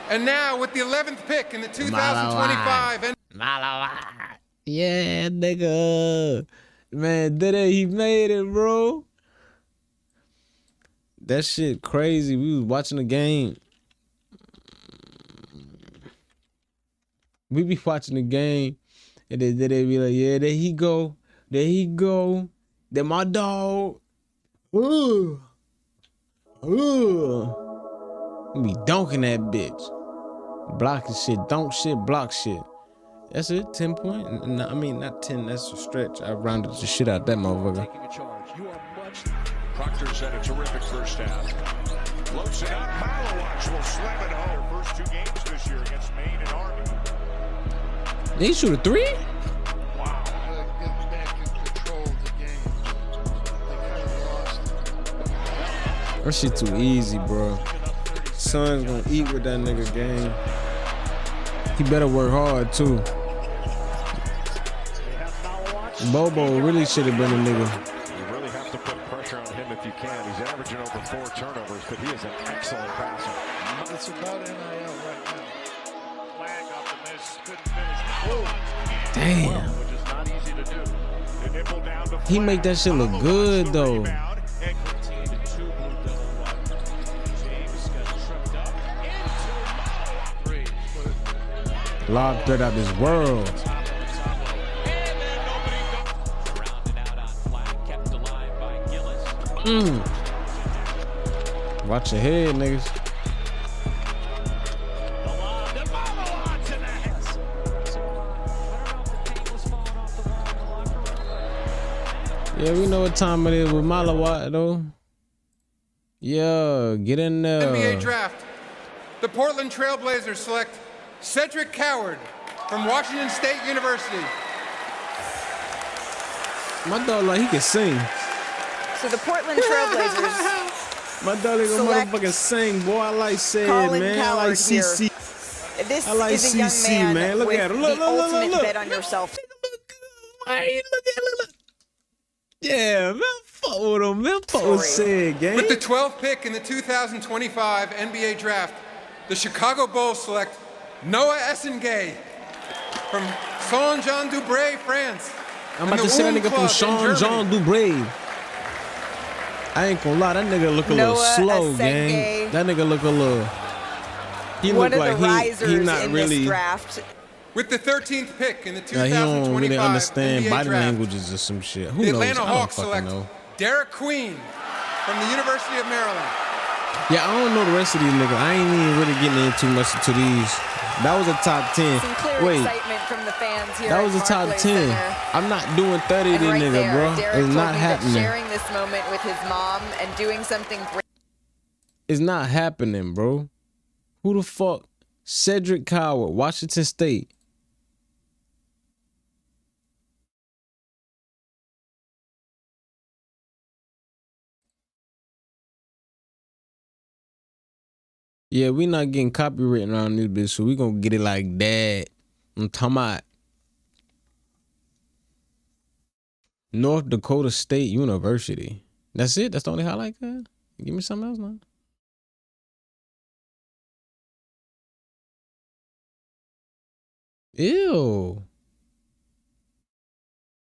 And now with the 11th pick in the 2025 Malawach. Yeah, nigga. Man, he made it, bro. That shit crazy. We was watching the game. We be watching the game, and then they be like, yeah, there he go. There he go. That my dog. Ooh. Ooh. We be dunking that bitch. Blocking shit, dunk shit, block shit. That's it, 10 point? No, I mean, not 10, that's a stretch. I rounded the shit out that motherfucker. Taking a charge. You are much. Proctor's had a terrific first half. Floats it up. Malawatch will slam it home. First 2 games this year against Maine and Army. Did he shoot a 3? Get back in control of the game. They kind of lost. That shit too easy, bro. Son's gonna eat with that nigga game. He better work hard too. Bobo really should have been a nigga. You really have to put pressure on him if you can. He's averaging over 4 turnovers, but he is an excellent passer. It's about NIL right now. Flag off the miss. Couldn't finish. Damn. Which is not easy to do. They nibble down to He make that shit look good though. Lob threat out this world. Watch your head, niggas. Yeah, we know what time it is with Malawat though. Yeah, get in there. NBA draft. The Portland Trailblazers select Cedric Coward from Washington State University. My dog like he can sing. So the Portland Trailblazers. My dog like a motherfucking sing, boy. I like saying, man. I like CC. This I like is a young CC, man. Look with at him. Look, the ultimate look. bet on yourself. Yeah, man. Fuck with him, man. Fuck with Sid, gang. With the 12th pick in the 2025 NBA draft, the Chicago Bulls select Noah Essengay from Saint-Jean-du-Bray, France. I'm about to say that nigga from Saint-Jean-du-Bray. I ain't gonna lie, that nigga look a little slow, gang. That nigga look a little. He look like he not really. Draft. With the 13th pick in the 2025 he don't really understand NBA body draft, languages or some shit. Who the knows? Atlanta I don't Hawks fucking select know. Derek Queen from the University of Maryland. Yeah, I don't know the rest of these niggas. I ain't even really getting in too much to these. That was a top 10. Some clear Wait, excitement from the fans here. that was a top 10. I'm not doing 30 of these Right niggas, there, bro. Derek It's not told me that happening. sharing this moment with his mom and doing something great. It's not happening, bro. Who the fuck? Cedric Coward, Washington State. Yeah, we not getting copywritten around this bitch, so we gonna get it like that. I'm talking about North Dakota State University. That's it? That's the only highlight, guy? Give me something else now. Ew.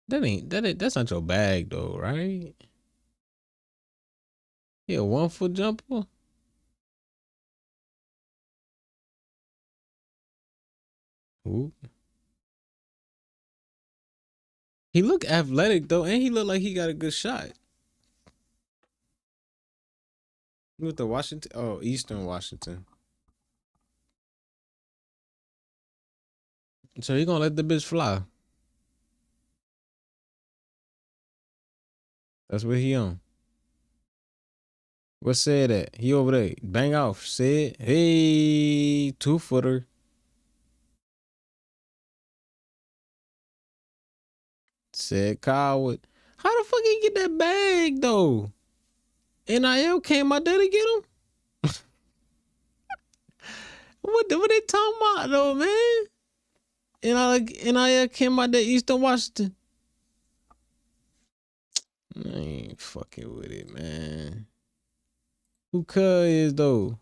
That's not your bag though, right? Yeah, 1 foot jumper. Ooh. He look athletic though, and he look like he got a good shot. With the Washington, oh, Eastern Washington. So he gonna let the bitch fly. That's what he on. What said that? He over there. Bang off. Said, hey, 2-footer. Said Coward. How the fuck he get that bag though? NIL came out there to get him? What they talking about though, man? NIL came out there Eastern Washington. I ain't fucking with it, man. Who Cuz is though?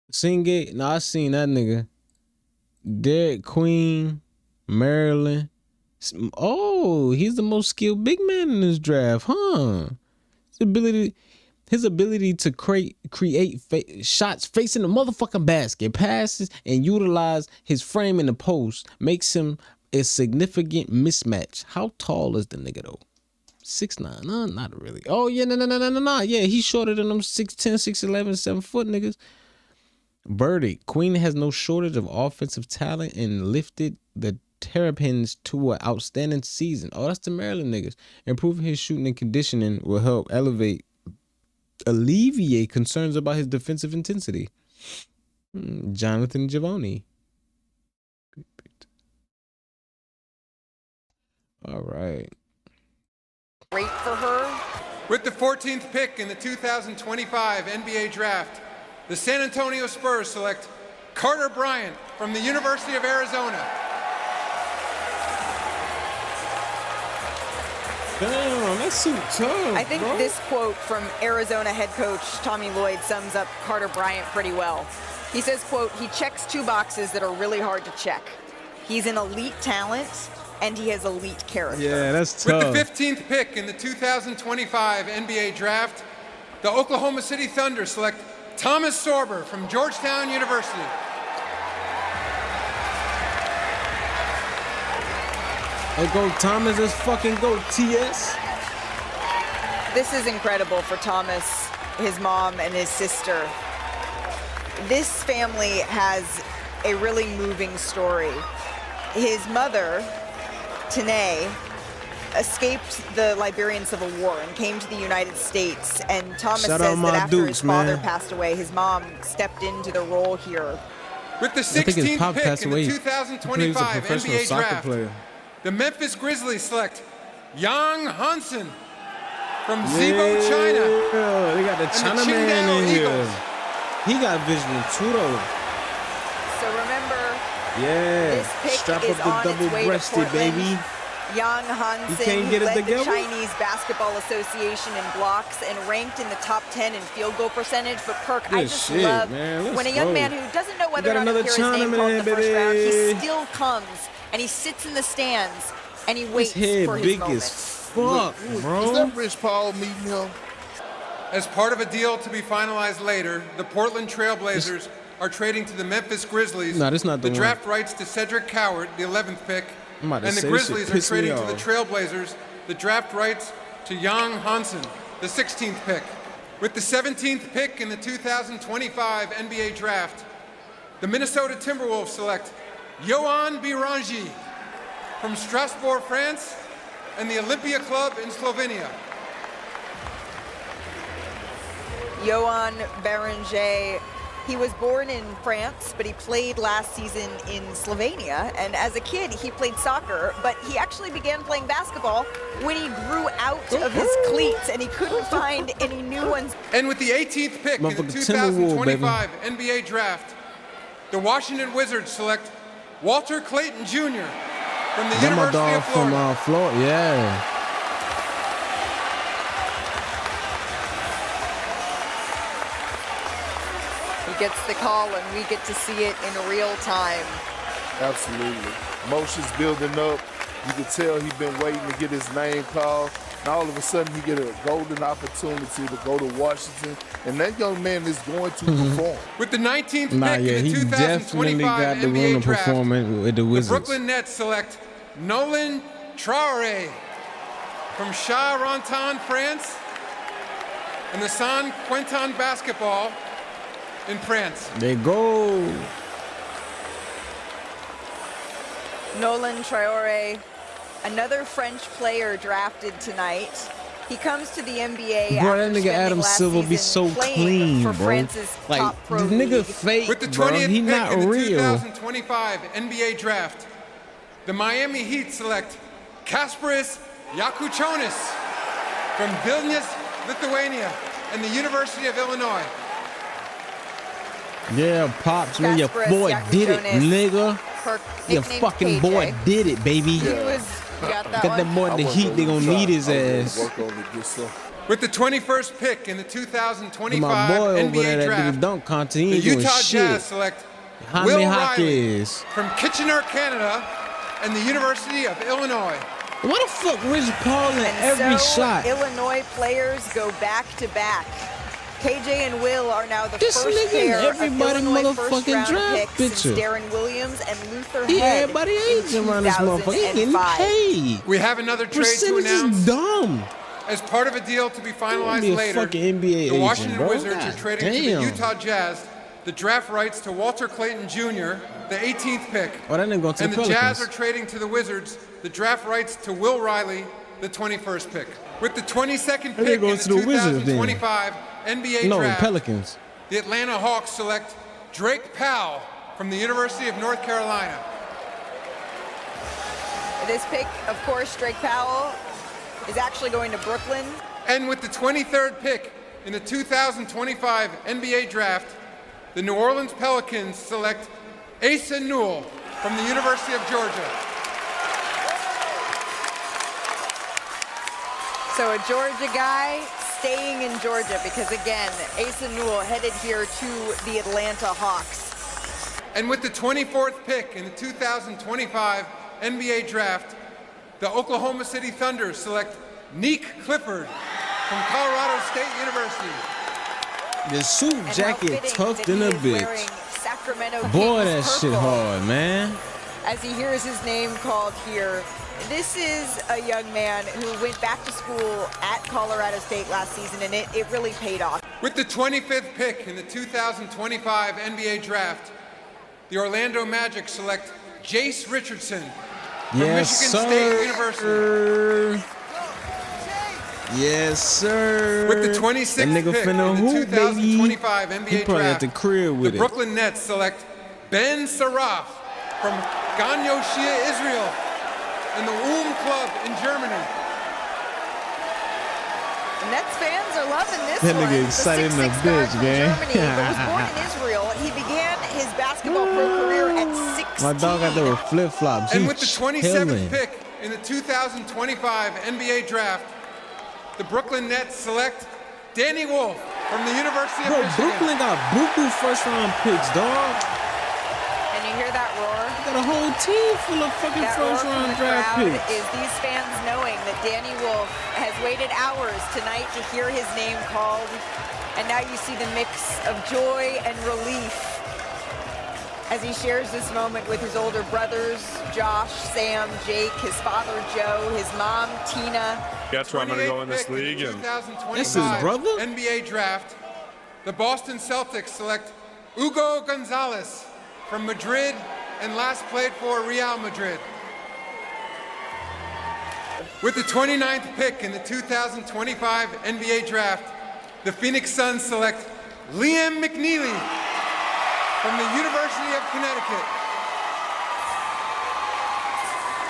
Singate? No, I seen that nigga. Derek Queen, Maryland. Oh, he's the most skilled big man in this draft, huh? His ability to create shots facing the motherfucking basket, passes, and utilize his frame in the post makes him a significant mismatch. How tall is the nigga though? 6'9". No, not really. Oh yeah, no. Yeah, he's shorter than them 6'10", 6'11", 7 foot niggas. Verdict: Queen has no shortage of offensive talent and lifted the Terrapins to an outstanding season. Oh, that's the Maryland niggas. Improving his shooting and conditioning will help alleviate concerns about his defensive intensity. Jonathan Givony. All right. Great for her. With the 14th pick in the 2025 NBA Draft, the San Antonio Spurs select Carter Bryant from the University of Arizona. Damn, that's so tough. I think this quote from Arizona head coach Tommy Lloyd sums up Carter Bryant pretty well. He says, quote, he checks two boxes that are really hard to check. He's an elite talent and he has elite character. Yeah, that's tough. With the 15th pick in the 2025 NBA Draft, the Oklahoma City Thunder select Thomas Sorber from Georgetown University. Hey, go Thomas, let's fucking go TS. This is incredible for Thomas, his mom, and his sister. This family has a really moving story. His mother, Tanae, escaped the Liberian Civil War and came to the United States. And Thomas says that after his father passed away, his mom stepped into the role here. With the 16th pick in the 2025 NBA Draft, the Memphis Grizzlies select Yang Hansen from Zibo, China. They got the Chinaman in here. He got vision too, though. So remember, this pick strap is up the double-breasted, baby. Yang Hansen led the Chinese Basketball Association in blocks and ranked in the top 10 in field goal percentage. But Perk, I just love when a young man who doesn't know whether or not to hear his name called in the first round, he still comes and he sits in the stands and he waits for his big moment. as fuck, bro. Is that Rich Paul meeting him? As part of a deal to be finalized later, the Portland Trailblazers are trading to the Memphis Grizzlies the draft rights to Cedric Coward, the 11th pick, and the Grizzlies are trading to the Trailblazers the draft rights to Yang Hansen, the 16th pick. With the 17th pick in the 2025 NBA Draft, the Minnesota Timberwolves select Johan Birangi from Strasbourg, France, and the Olympia Club in Slovenia. Johan Berenger, he was born in France, but he played last season in Slovenia. And as a kid, he played soccer, but he actually began playing basketball when he grew out of his cleats and he couldn't find any new ones. And with the 18th pick in the 2025 NBA Draft, the Washington Wizards select Walter Clayton Jr. from the University of Florida. From Florida, yeah. Gets the call and we get to see it in real time. Absolutely. Emotions building up. You could tell he's been waiting to get his name called. And all of a sudden he get a golden opportunity to go to Washington. And that young man is going to perform. With the 19th pick in the 2025 NBA Draft, with the Wizards. The Brooklyn Nets select Nolan Traoré from Charenton, France, and the San Quentin Basketball in France. They go. Nolan Traoré, another French player drafted tonight. He comes to the NBA bro, after that nigga Adam Silver be so clean, for bro. France's Like, top pro the nigga league. fake, With the 20th bro. He pick not in the real. 2025 NBA Draft, the Miami Heat select Kasparis Jakučionis from Vilnius, Lithuania, and the University of Illinois. Yeah, Pops, man, your boy did it, nigga. Your fucking boy did it, baby. Got that boy in the Heat, they gonna need his ass. With the 21st pick in the 2025 My boy over NBA there that Draft, did the dunk contest, he the ain't doing Utah shit. Jazz select Jaime Will Riley Jaquez from Kitchener, Canada, and the University of Illinois. What the fuck, Rich Paul in every shot? Illinois players go back to back. KJ and Will are now the This first nigga pair everybody of Illinois motherfucking first-round draft picks since picture. Darren Williams and Luther He Head everybody in aging around this motherfucker. He getting 2005. paid. We have another trade to Percentage announce. is dumb. As part of a deal to be Be finalized a later, fucking NBA the agent, Washington bro. Wizards God are trading to damn. the Utah Jazz the draft rights to Walter Clayton Jr., the 18th pick. Oh, that nigga going to And the the Jazz Pelicans. are trading to the Wizards the draft rights to Will Riley, the 21st pick. With the 22nd That nigga pick in the goes to the Wizards then. 2025 NBA No, draft, Pelicans. the Atlanta Hawks select Drake Powell from the University of North Carolina. This pick, of course, Drake Powell, is actually going to Brooklyn. And with the 23rd pick in the 2025 NBA draft, the New Orleans Pelicans select Asa Newell from the University of Georgia. So a Georgia guy staying in Georgia because, again, Asa Newell headed here to the Atlanta Hawks. And with the 24th pick in the 2025 NBA draft, the Oklahoma City Thunder select Neek Clifford from Colorado State University. The suit And how jacket fitting tough that than he a is wearing bitch. Sacramento Boy, Kings that shit purple hard, man. as he hears his name called here. This is a young man who went back to school at Colorado State last season, and it really paid off. With the 25th pick in the 2025 NBA draft, the Orlando Magic select Jace Richardson from Yes, Michigan State University. sir. Yes, sir. With the 26th that nigga pick finna in the hoop, baby. 2025 NBA He probably draft, at the crib with the it. Brooklyn Nets select Ben Saraf from Gan Yoshia, Israel, and the Club in Germany. The Nets fans are loving this That one. nigga excited in The a 6'6" bitch, guard from gang. Germany, but was born in Israel. He began his basketball pro career at 16. My dog out there with flip flops. And with the 27th pick in the 2025 NBA draft, the Brooklyn Nets select Danny Wolf from the University of Bro, Michigan. Brooklyn got buku first round picks, dog. And you hear that roar? Got a whole team full of fucking That roar first from round the draft crowd picks. is these fans knowing that Danny Wolf has waited hours tonight to hear his name called. And now you see the mix of joy and relief as he shares this moment with his older brothers, Josh, Sam, Jake, his father, Joe, his mom, Tina. That's where I'm going to go in this league. And 2025 NBA draft, the Boston Celtics select Hugo Gonzalez from Madrid and last played for Real Madrid. With the 29th pick in the 2025 NBA draft, the Phoenix Suns select Liam McNeely from the University of Connecticut.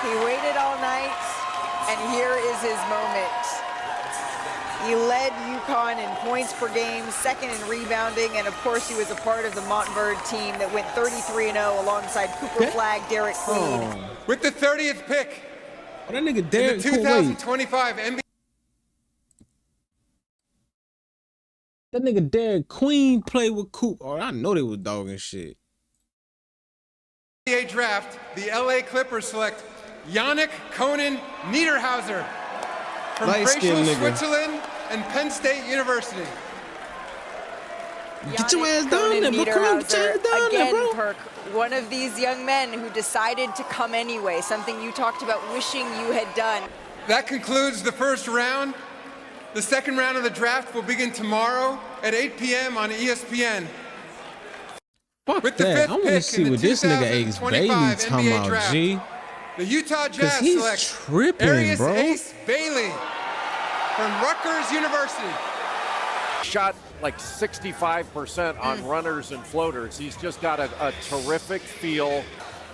He waited all night, and here is his moment. He led UConn in points per game, second in rebounding, and of course he was a part of the Montverde team that went 33-0 alongside Cooper Flagg, Derek Queen. With the 30th pick that nigga in Derek the 2025 NBA That nigga Derek Queen played with Coop. Oh, I know they was dogging shit. draft, the LA Clippers select Yannick Conan Niederhauser from Light-skinned Frasier, nigga. Switzerland and Penn State University. Get your ass down Conan there, bro. Come on, get your ass Niederhauser, down there, again, bro. Perk, one of these young men who decided to come anyway, something you talked about wishing you had done. That concludes the first round. The second round of the draft will begin tomorrow at 8 p.m. on ESPN. Fuck With the that. fifth I want to pick see in what the this nigga Ace Bailey 2025 talking NBA about, draft, G. the Utah Cause Jazz he's select tripping, Arius bro. Ace Bailey from Rutgers University. Shot like 65% on runners and floaters. He's just got a terrific feel.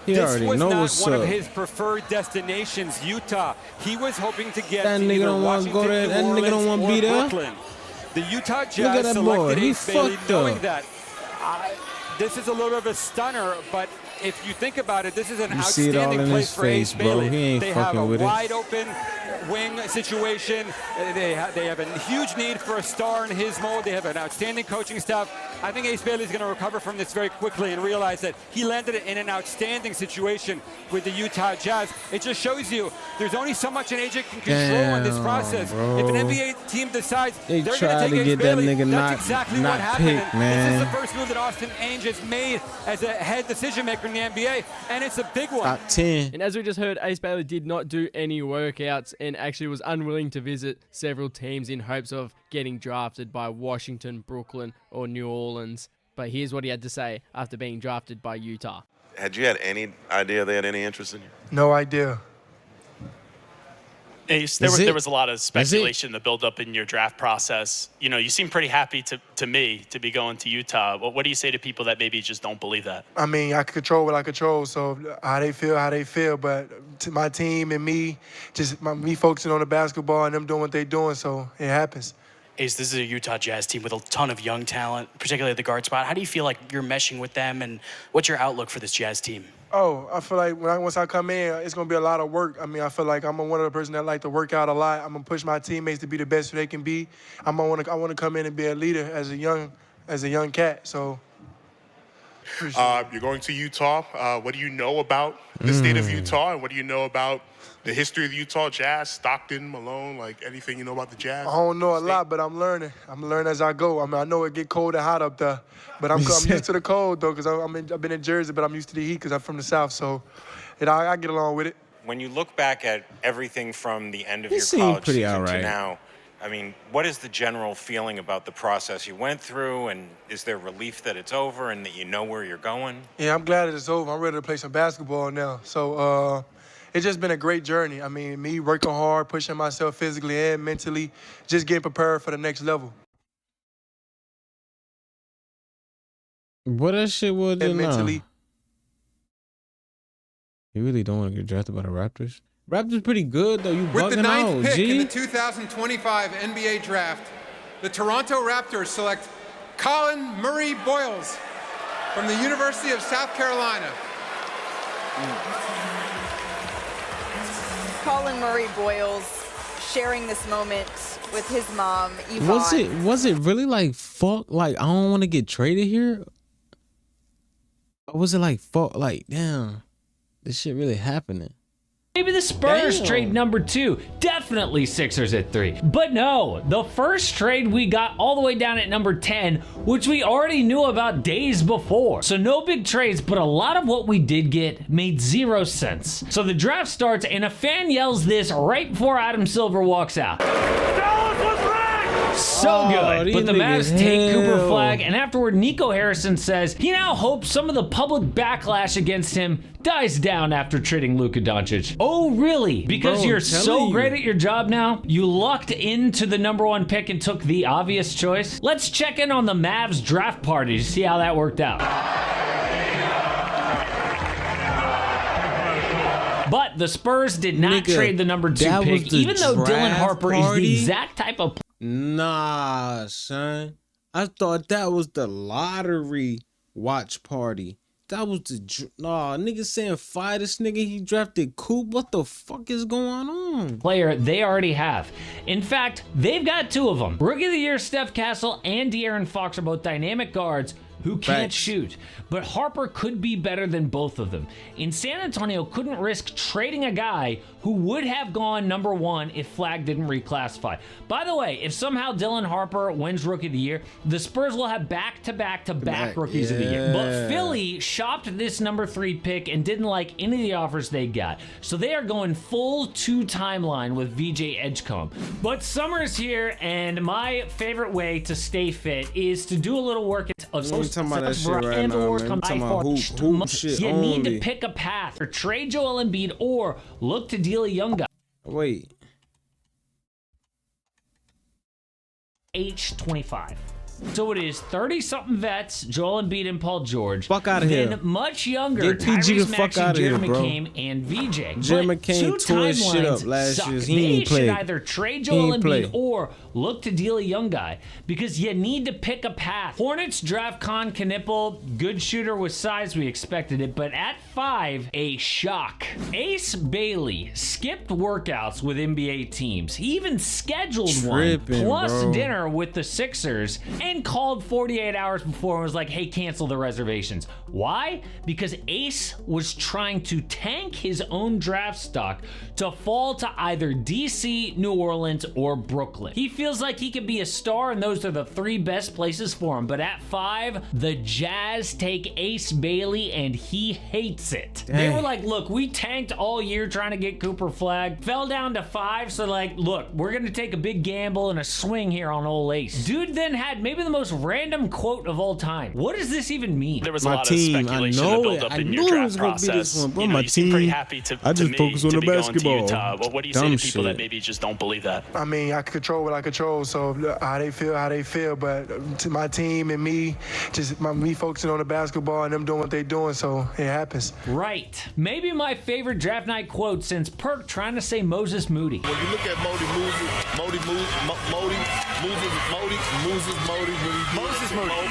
He already was know not what's one up. of his preferred destinations, Utah. He was hoping to get That to nigga either don't wanna Washington, go there. New That nigga don't Orleans, wanna or be there. Brooklyn. The Utah at Jazz that boy. selected He Ace Bailey fucked knowing up. that this is a little bit of a stunner, but if you think about it, this is an You see it all outstanding in place his for face, Ace bro. Bailey. He ain't They have fucking a with it. wide open wing situation. They have a huge need for a star in his mold. They have an outstanding coaching staff. I think Ace Bailey is going to recover from this very quickly and realize that he landed in an outstanding situation with the Utah Jazz. It just shows you there's only so much an agent can control in this process. Bro. If an NBA team decides They they're tried going to take get Ace that Bailey, nigga that's exactly not what happened. picked, And man. This is the first move that Austin Ainge has made as a head decision maker in the NBA, and it's a big one. Top 10. And as we just heard, Ace Bailey did not do any workouts and actually was unwilling to visit several teams in hopes of getting drafted by Washington, Brooklyn, or New Orleans. But here's what he had to say after being drafted by Utah. Had you had any idea they had any interest in you? No idea. Ace, there was a lot of speculation to build up in your draft process. You know, you seem pretty happy to me to be going to Utah. What do you say to people that maybe just don't believe that? I mean, I control what I control, so how they feel. But to my team and me, me focusing on the basketball and them doing what they're doing, so it happens. Ace, this is a Utah Jazz team with a ton of young talent, particularly at the guard spot. How do you feel like you're meshing with them, and what's your outlook for this Jazz team? Oh, I feel like once I come in, it's going to be a lot of work. I mean, I feel like I'm one of the person that like to work out a lot. I'm going to push my teammates to be the best they can be. I want to come in and be a leader as a young cat. So you're going to Utah. What do you know about the state of Utah, and what do you know about the history of the Utah Jazz, Stockton, Malone, like anything you know about the Jazz? I don't know a lot, but I'm learning. I'm learning as I go. I mean, I know it get cold and hot up there, but I'm used to the cold, though, because I've been in Jersey, but I'm used to the heat because I'm from the South, so I get along with it. When you look back at everything from the end of He your seemed college pretty season alright. to now, I mean, what is the general feeling about the process you went through, and is there relief that it's over and that you know where you're going? Yeah, I'm glad that it's over. I'm ready to play some basketball now. So it's just been a great journey. I mean, me working hard, pushing myself physically and mentally, just getting prepared for the next level. What that shit was And mentally. You really don't want to get drafted by the Raptors? Raptors pretty good, though. You With the bugging ninth out, pick G. in the 2025 NBA Draft, the Toronto Raptors select Colin Murray Boyles from the University of South Carolina. Colin Murray Boyles sharing this moment with his mom, Yvonne. Was it really like fuck? Like I don't want to get traded here? Or was it like fuck? Like damn, this shit really happening? Maybe the Spurs Damn. trade number 2. Definitely Sixers at 3. But no, the first trade we got all the way down at number 10, which we already knew about days before. So no big trades, but a lot of what we did get made 0 sense. So the draft starts and a fan yells this right before Adam Silver walks out. So good, but the Mavs take Cooper Flag, and afterward Nico Harrison says he now hopes some of the public backlash against him dies down after trading Luka Doncic. Oh really? Because Bro, you're I'm telling so you. great at your job now? You lucked into the number 1 pick and took the obvious choice? Let's check in on the Mavs draft party to see how that worked out. But the Spurs did not Nigga, trade the number 2 that was pick, the even though Dylan draft Harper is the party? exact type of Nah, son. I thought that was the lottery watch party. That was the nah, niggas saying fire this nigga. He drafted Coop. What the fuck is going on? player they already have. In fact, they've got 2 of them. Rookie of the Year Steph Castle and De'Aaron Fox are both dynamic guards who can't Facts. shoot, but Harper could be better than both of them. And San Antonio couldn't risk trading a guy who would have gone number 1 if Flag didn't reclassify. By the way, if somehow Dylan Harper wins Rookie of the Year, the Spurs will have back-to-back Rookies of the Year. But Philly shopped this number 3 pick and didn't like any of the offers they got. So they are going full 2 timeline with VJ Edgecombe. But summer's here, and my favorite way to stay fit is to do a little work of We ain't talking about that shit right now, man. We talking about hoop shit you need to only. pick a path, or trade Joel Embiid, or look to deal a young guy. Wait. H25. So it is 30-something vets, Joel Embiid and Paul George. Fuck outta here. Then much younger, Get PG the Tyrese fuck Maxey, outta here, Jared bro. McCain, and VJ. Jared But McCain two tore his shit up timelines last suck. year. He They ain't should play. either trade He Joel ain't play. Embiid or look to deal a young guy because you need to pick a path. Hornets draft Con Knipple. Good shooter with size. We expected it. But at 5, a shock. Ace Bailey skipped workouts with NBA teams. He even scheduled Tripping, one plus bro. dinner with the Sixers and called 48 hours before and was like, hey, cancel the reservations. Why? Because Ace was trying to tank his own draft stock to fall to either DC, New Orleans, or Brooklyn. He feels like he could be a star, and those are the 3 best places for him. But at 5, the Jazz take Ace Bailey, and he hates it. They were like, look, we tanked all year trying to get Cooper Flag, fell down to 5, so like, look, we're gonna take a big gamble and a swing here on old Ace. Dude then had maybe the most random quote of all time. What does this even mean? There was My a lot team, of speculation I know to build it. up I in knew your it draft was gonna be this process. one, bro. You know, My you seem pretty team, happy I just me, focus on to the be going basketball. to Utah. What do you say Dumb to people shit. that maybe just don't believe that? I mean, I control what I control, so how they feel. But to my team and me, me focusing on the basketball and them doing what they doing, so it happens. Right. Maybe my favorite draft night quote since Perk trying to say Moses Moody. When you look at Moses Moody.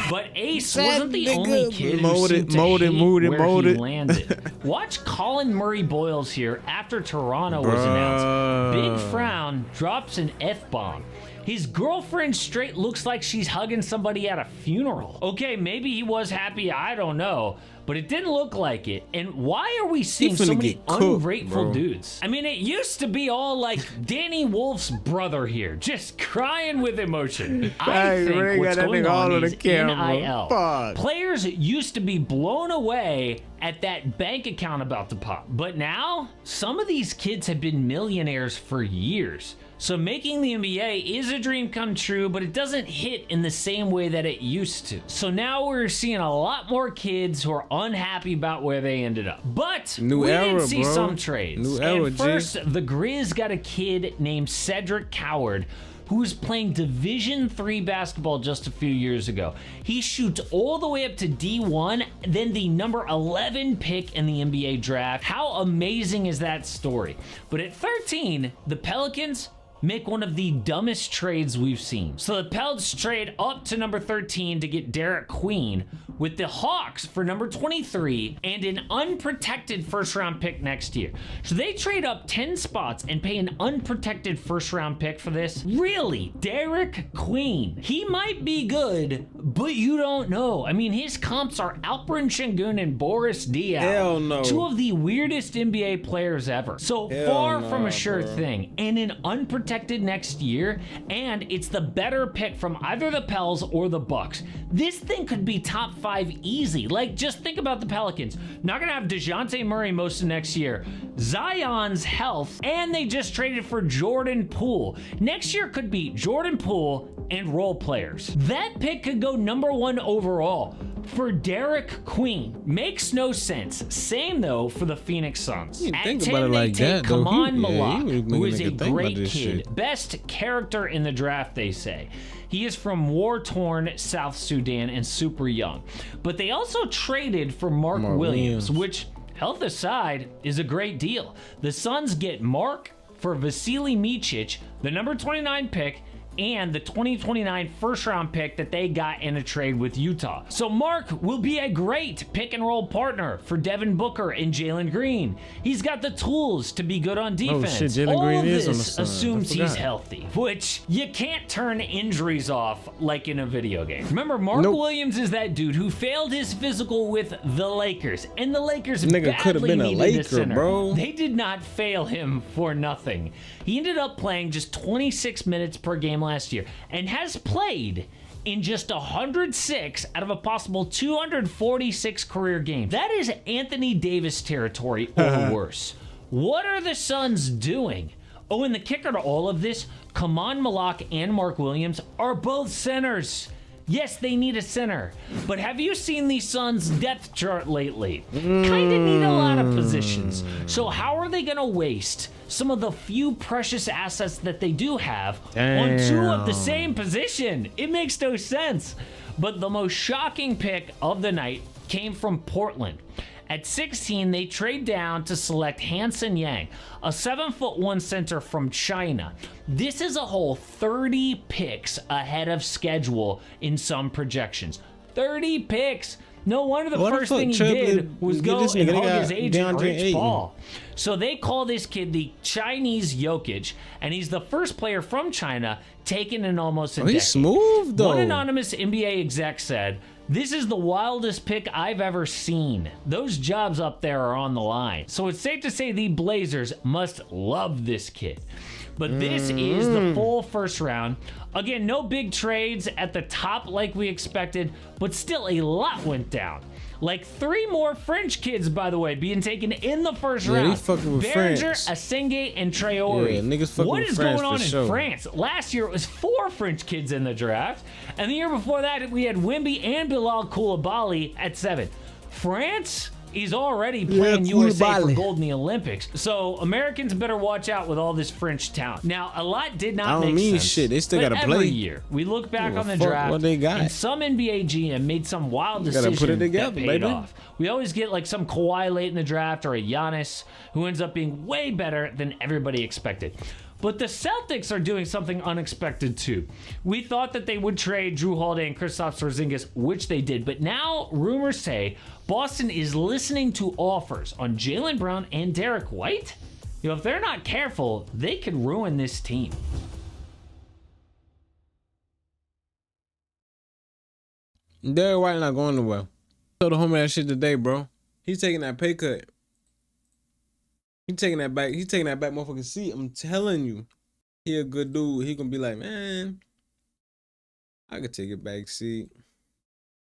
But Ace That wasn't the nigga only kid who molded, seemed to molded, hate molded, where molded. he landed. Watch Colin Murray Boyles here after Toronto was announced. Big frown, drops an F-bomb. His girlfriend straight looks like she's hugging somebody at a funeral. Okay, maybe he was happy, I don't know. But it didn't look like it. And why are we seeing so finna many get cooked, ungrateful bro. dudes? I mean, it used to be all like Danny Wolf's brother here, just crying with emotion. I Hey, think Ray what's got that going nigga all on on the is camera. NIL. Fuck. Players used to be blown away at that bank account about to pop. But now, some of these kids have been millionaires for years. So making the NBA is a dream come true, but it doesn't hit in the same way that it used to. So now we're seeing a lot more kids who are unhappy about where they ended up. But New we era, did see bro. some trades. New era, and G. first, the Grizz got a kid named Cedric Coward, who was playing Division III basketball just a few years ago. He shoots all the way up to D1, then the number 11 pick in the NBA draft. How amazing is that story? But at 13, the Pelicans make one of the dumbest trades we've seen. So the Pelts trade up to number 13 to get Derek Queen, with the Hawks for number 23 and an unprotected first-round pick next year. So they trade up 10 spots and pay an unprotected first-round pick for this? Really? Derek Queen. He might be good, but you don't know. I mean, his comps are Alperen Şengün and Boris Diaw. Hell no. 2 of the weirdest NBA players ever. So Hell far nah, from a sure bro. thing. And an unprotected next year, and it's the better pick from either the Pels or the Bucks. This thing could be top 5 easy. Like, just think about the Pelicans. Not gonna have DeJounte Murray most of next year. Zion's health, and they just traded for Jordan Poole. Next year could be Jordan Poole and role players. That pick could go number 1 overall for Derek Queen. Makes no sense. Same though for the Phoenix Suns. You At think 10, about it they like take that, though. Kaman He Malak, was making who a is a nigga think about great this kid. shit. Best character in the draft, they say. He is from war-torn South Sudan and super young. But they also traded for Mark Williams, which, health aside, is a great deal. The Suns get Mark for Vasily Micic, the number 29 pick, and the 2029 first-round pick that they got in a trade with Utah. So Mark will be a great pick-and-roll partner for Devin Booker and Jalen Green. He's got the tools to be good on defense. shit, Jalen All Green of is on the this Suns. I assumes he's forgot. healthy, which you can't turn injuries off like in a video game. Remember, Mark Nope. Williams is that dude who failed his physical with the Lakers, and the Lakers Nigga coulda badly been a needed Laker, center. bro. They did not fail him for nothing. He ended up playing just 26 minutes per game last year and has played in just 106 out of a possible 246 career games. That is Anthony Davis territory or worse. What are the Suns doing? Oh, and the kicker to all of this, Kaman Malak and Mark Williams are both centers. Yes, they need a center, but have you seen the Suns' depth chart lately? Kinda need a lot of positions. So how are they gonna waste some of the few precious assets that they do have on two of the same position? It makes no sense. But the most shocking pick of the night came from Portland. At 16, they trade down to select Hansen Yang, a 7'1" center from China. This is a whole 30 picks ahead of schedule in some projections. 30 picks. No wonder the first thing he did was go and hug his agent, Rich Paul. So they call this kid the Chinese Jokic, and he's the first player from China taken in almost a decade. He's smooth, though. One anonymous NBA exec said, "This is the wildest pick I've ever seen. Those jobs up there are on the line." So it's safe to say the Blazers must love this kid. But this is the full first round. Again, no big trades at the top like we expected, but still a lot went down. Like 3 more French kids, by the way, being taken in the first round. They fucking with Berger, France. Asenge, and Traore. Yeah, niggas fucking What with is France going on for in sure. France? Last year it was 4 French kids in the draft, and the year before that we had Wimby and Bilal Koulibaly at 7. France is already playing USA for gold in the Olympics, so Americans better watch out with all this French talent. Now, a lot did not make sense. Shit. They still but gotta every play. year we look back on the fuck draft, what they got. and some NBA GM made some wild gotta decisions put it together, that paid baby. off. We always get like some Kawhi late in the draft or a Giannis who ends up being way better than everybody expected. But the Celtics are doing something unexpected too. We thought that they would trade Drew Holiday and Kristaps Porzingis, which they did. But now rumors say Boston is listening to offers on Jaylen Brown and Derek White. You know, if they're not careful, they could ruin this team. Derek White not going nowhere. Told the homie that shit today, bro. He's taking that pay cut. He's taking that back. He's taking that back motherfucking seat. I'm telling you. He a good dude. He gonna be like, man, I could take a back seat.